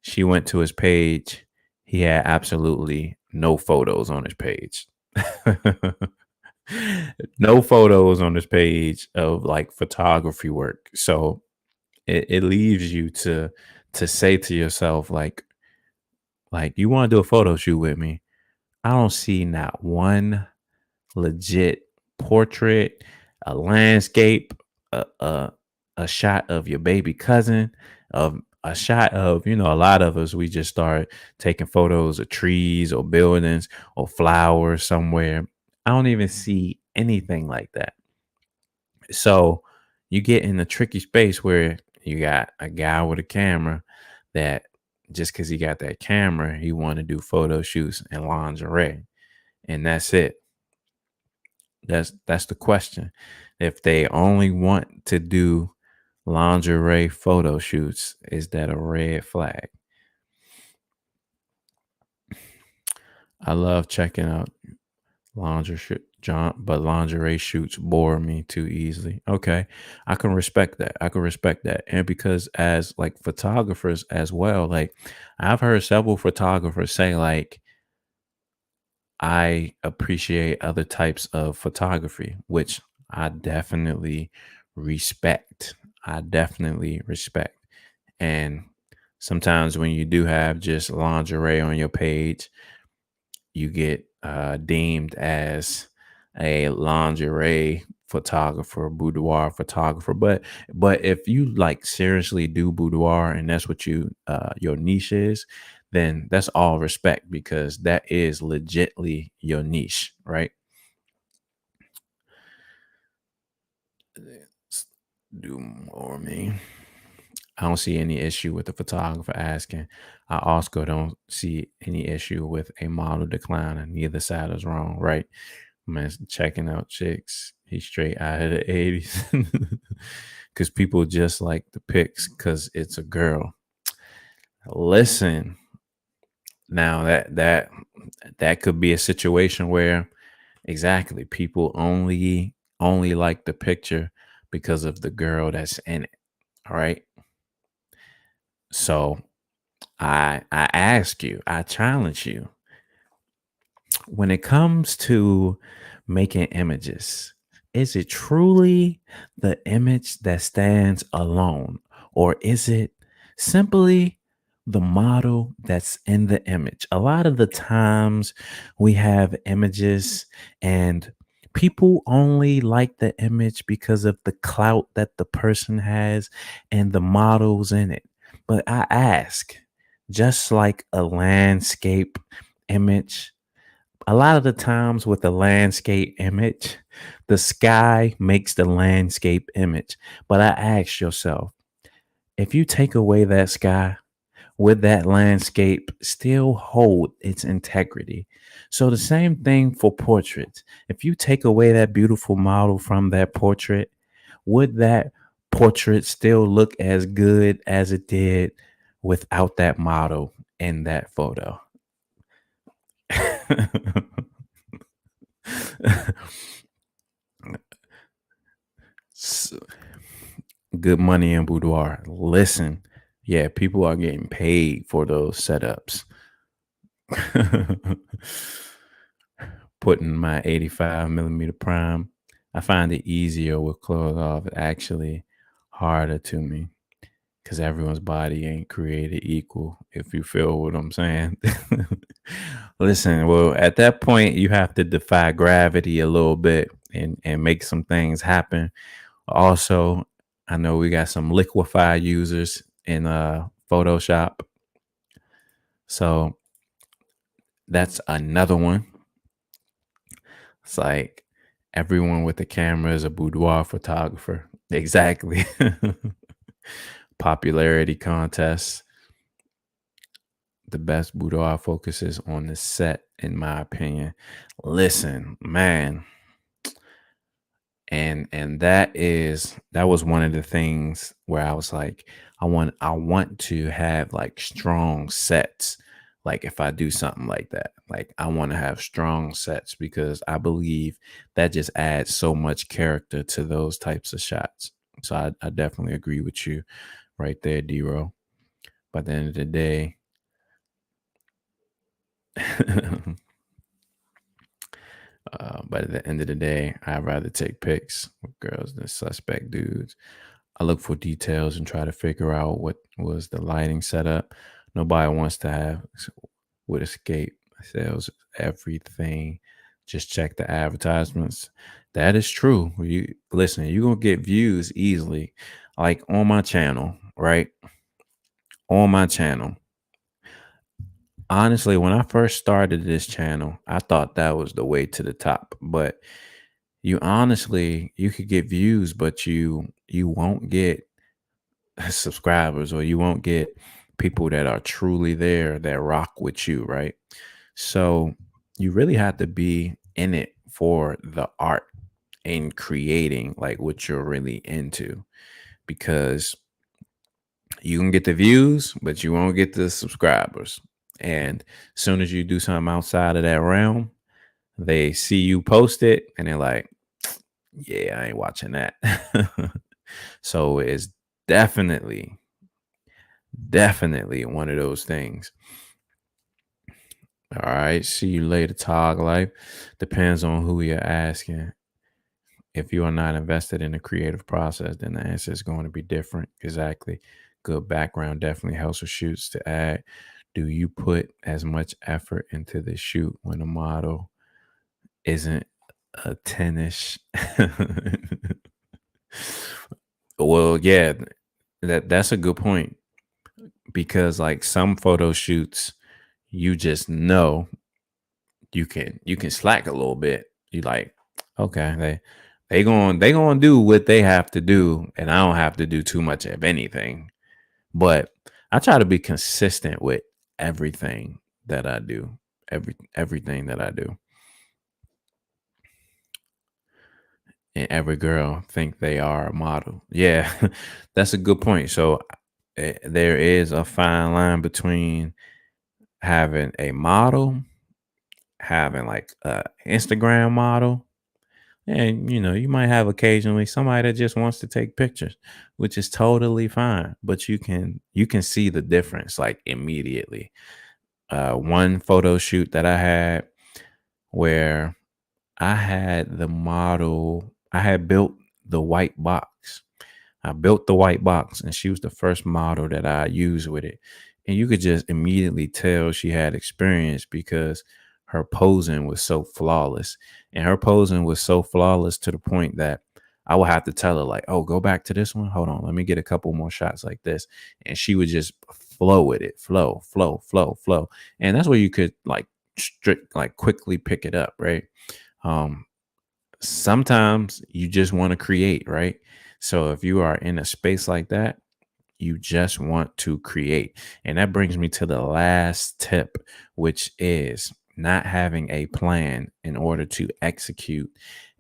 She went to his page. He had absolutely no photos on his page. No photos on his page of like photography work. So it leaves you to say to yourself, like you want to do a photo shoot with me. I don't see not one legit portrait, a landscape, a shot of your baby cousin, of a shot of, a lot of us, we just start taking photos of trees or buildings or flowers somewhere. I don't even see anything like that. So you get in a tricky space where you got a guy with a camera that just because he got that camera, he want to do photo shoots and lingerie, and that's it. That's the question. If they only want to do lingerie photo shoots, is that a red flag? I love checking out lingerie shoot, John, but lingerie shoots bore me too easily. Okay, I can respect that. I can respect that, and because as like photographers as well, like I've heard several photographers say like I appreciate other types of photography, which I definitely respect. I definitely respect. And sometimes when you do have just lingerie on your page, you get deemed as a lingerie photographer, boudoir photographer. But if you like seriously do boudoir and that's what your niche is, then that's all respect because that is legitly your niche, right? S- Do more me. I don't see any issue with the photographer asking. I also don't see any issue with a model declining. Neither side is wrong, right? Man, checking out chicks. He's straight out of the 80s. Because people just like the pics because it's a girl. Listen, now that could be a situation where exactly people only like the picture because of the girl that's in it. All right. So I ask you, I challenge you, when it comes to making images, is it truly the image that stands alone, or is it simply the model that's in the image? A lot of the times we have images and people only like the image because of the clout that the person has and the models in it. But I ask, just like a landscape image, a lot of the times with the landscape image, the sky makes the landscape image. But I ask yourself, if you take away that sky, would that landscape still hold its integrity? So the same thing for portraits. If you take away that beautiful model from that portrait, would that portrait still look as good as it did without that model in that photo? S- Good money in boudoir. Listen, yeah, people are getting paid for those setups. Putting my 85 millimeter prime, I find it easier with clothes off, actually harder to me because everyone's body ain't created equal, if you feel what I'm saying. Listen, well, at that point, you have to defy gravity a little bit and make some things happen. Also, I know we got some liquefy users in Photoshop. So that's another one. It's like everyone with a camera is a boudoir photographer. Exactly. Popularity contests. The best boudoir focuses on the set, in my opinion. Listen, man, and that was one of the things where I was like, I want to have like strong sets. Like if I do something like that, like I want to have strong sets because I believe that just adds so much character to those types of shots. So I definitely agree with you right there, D-Ro. By the end of the day, but at the end of the day, I'd rather take pics with girls than suspect dudes. I look for details and try to figure out what was the lighting setup. Nobody wants to have with escape sales everything. Just check the advertisements. That is true. You listen, you're gonna get views easily. Like on my channel, right? On my channel. Honestly, when I first started this channel, I thought that was the way to the top. But you could get views, but you won't get subscribers, or you won't get people that are truly there that rock with you, right? So you really have to be in it for the art and creating like what you're really into, because you can get the views, but you won't get the subscribers. And as soon as you do something outside of that realm, they see you post it and they're like, yeah, I ain't watching that. So it's definitely, definitely one of those things. All right. See you later, Tog Life. Depends on who you're asking. If you are not invested in the creative process, then the answer is going to be different. Exactly. Good background definitely helps with shoots. To add, do you put as much effort into the shoot when a model isn't a tennis? Well, yeah, that's a good point, because like some photo shoots, you just know you can slack a little bit. You like, okay, they going to do what they have to do, and I don't have to do too much of anything. But I try to be consistent with everything that I do. Everything that I do. And every girl think they are a model. Yeah, that's a good point. So there is a fine line between having a model, having like a Instagram model, and you might have occasionally somebody that just wants to take pictures, which is totally fine. But you can see the difference like immediately. One photo shoot that I had where I had the model, I had built the white box. I built the white box, and she was the first model that I used with it. And you could just immediately tell she had experience because her posing was so flawless. And her posing was so flawless to the point that I would have to tell her, like, oh, go back to this one. Hold on. Let me get a couple more shots like this. And she would just flow with it. Flow, flow, flow, flow. And that's where you could like strict like quickly pick it up, right? Um, Sometimes you just want to create, right? So if you are in a space like that, you just want to create. And that brings me to the last tip, which is not having a plan in order to execute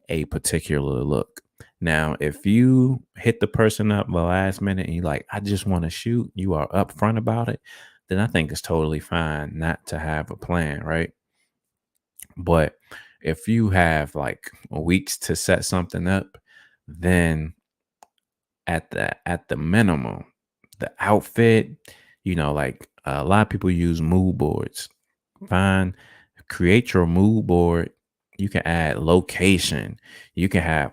a particular look. Now, if you hit the person up the last minute and you're like, I just want to shoot, you are upfront about it, then I think it's totally fine not to have a plan, right? But if you have like weeks to set something up, then at the minimum, the outfit, like a lot of people use mood boards. Find Create your mood board. You can add location. You can have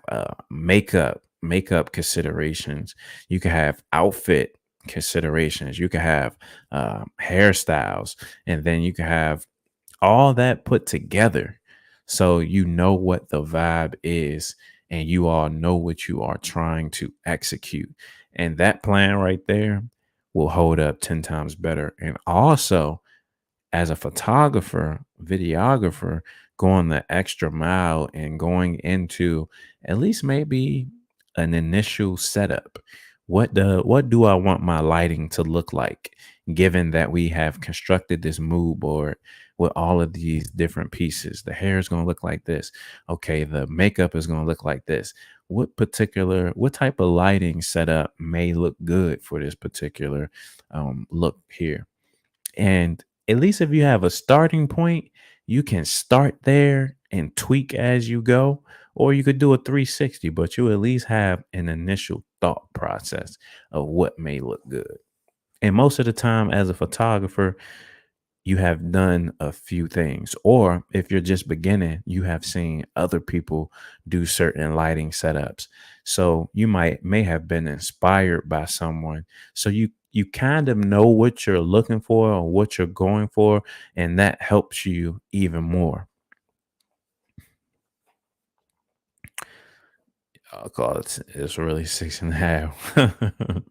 makeup considerations. You can have outfit considerations. You can have hairstyles, and then you can have all that put together, so you know what the vibe is and you all know what you are trying to execute, and that plan right there will hold up 10 times better. And also, as a photographer, videographer, going the extra mile and going into at least maybe an initial setup. What do I want my lighting to look like, given that we have constructed this mood board with all of these different pieces? The hair is going to look like this. Okay, the makeup is going to look like this. What type of lighting setup may look good for this particular look here? And at least if you have a starting point, you can start there and tweak as you go. Or you could do a 360, but you at least have an initial thought process of what may look good. And most of the time, as a photographer, you have done a few things. Or if you're just beginning, you have seen other people do certain lighting setups. So you may have been inspired by someone. So you kind of know what you're looking for or what you're going for, and that helps you even more. I'll call it's really 6.5.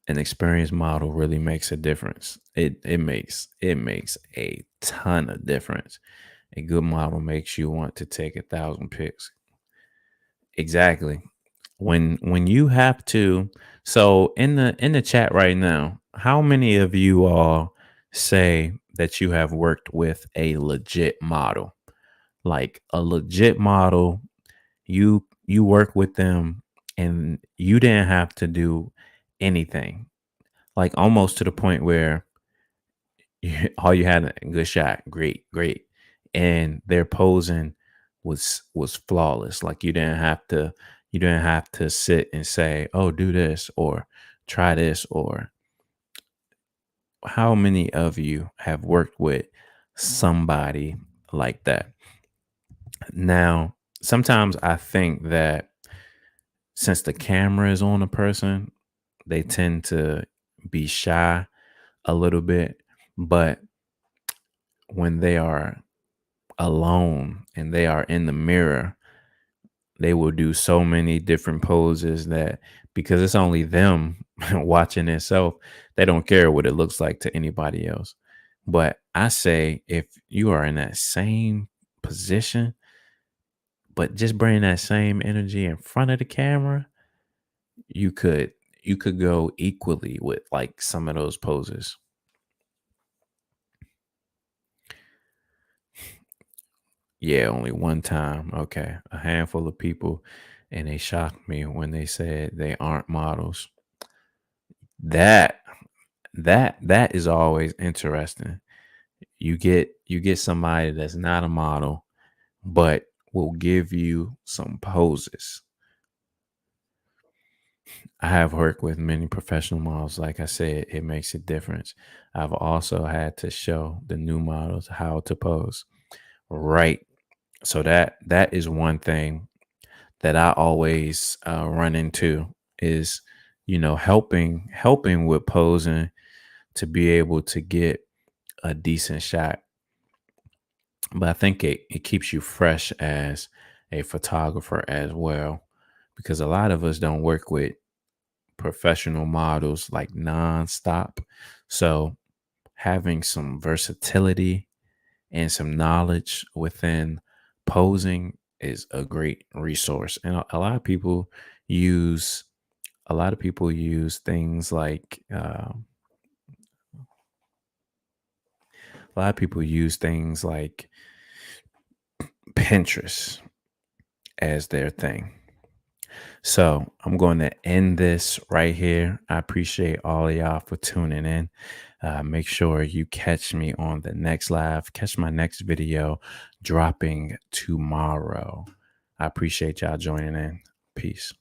An experienced model really makes a difference. It makes a ton of difference. A good model makes you want to take 1,000 pics. Exactly. When you have to, so in the chat right now, how many of you all say that you have worked with a legit model? Like a legit model, you work with them and you didn't have to do anything. Like almost to the point where all you had a good shot, great, great, and their posing was flawless. Like you didn't have to sit and say, "Oh, do this," or "Try this," or how many of you have worked with somebody like that? Now, sometimes I think that since the camera is on a person, they tend to be shy a little bit, but when they are alone and they are in the mirror, they will do so many different poses that, because it's only them watching itself, they don't care what it looks like to anybody else. But I say if you are in that same position, but just bring that same energy in front of the camera, you could you could go equally with like some of those poses. Yeah, only one time. Okay. A handful of people, and they shocked me when they said they aren't models. That that is always interesting. You get somebody that's not a model, but will give you some poses. I have worked with many professional models. Like I said, it makes a difference. I've also had to show the new models how to pose. Right. So that is one thing that I always run into is, helping with posing to be able to get a decent shot. But I think it keeps you fresh as a photographer as well, because a lot of us don't work with professional models like nonstop. So having some versatility and some knowledge within posing is a great resource. And a lot of people use things like a lot of people use things like Pinterest as their thing. So I'm going to end this right here. I appreciate all of y'all for tuning in. Make sure you catch me on the next live, catch my next video dropping tomorrow. I appreciate y'all joining in. Peace.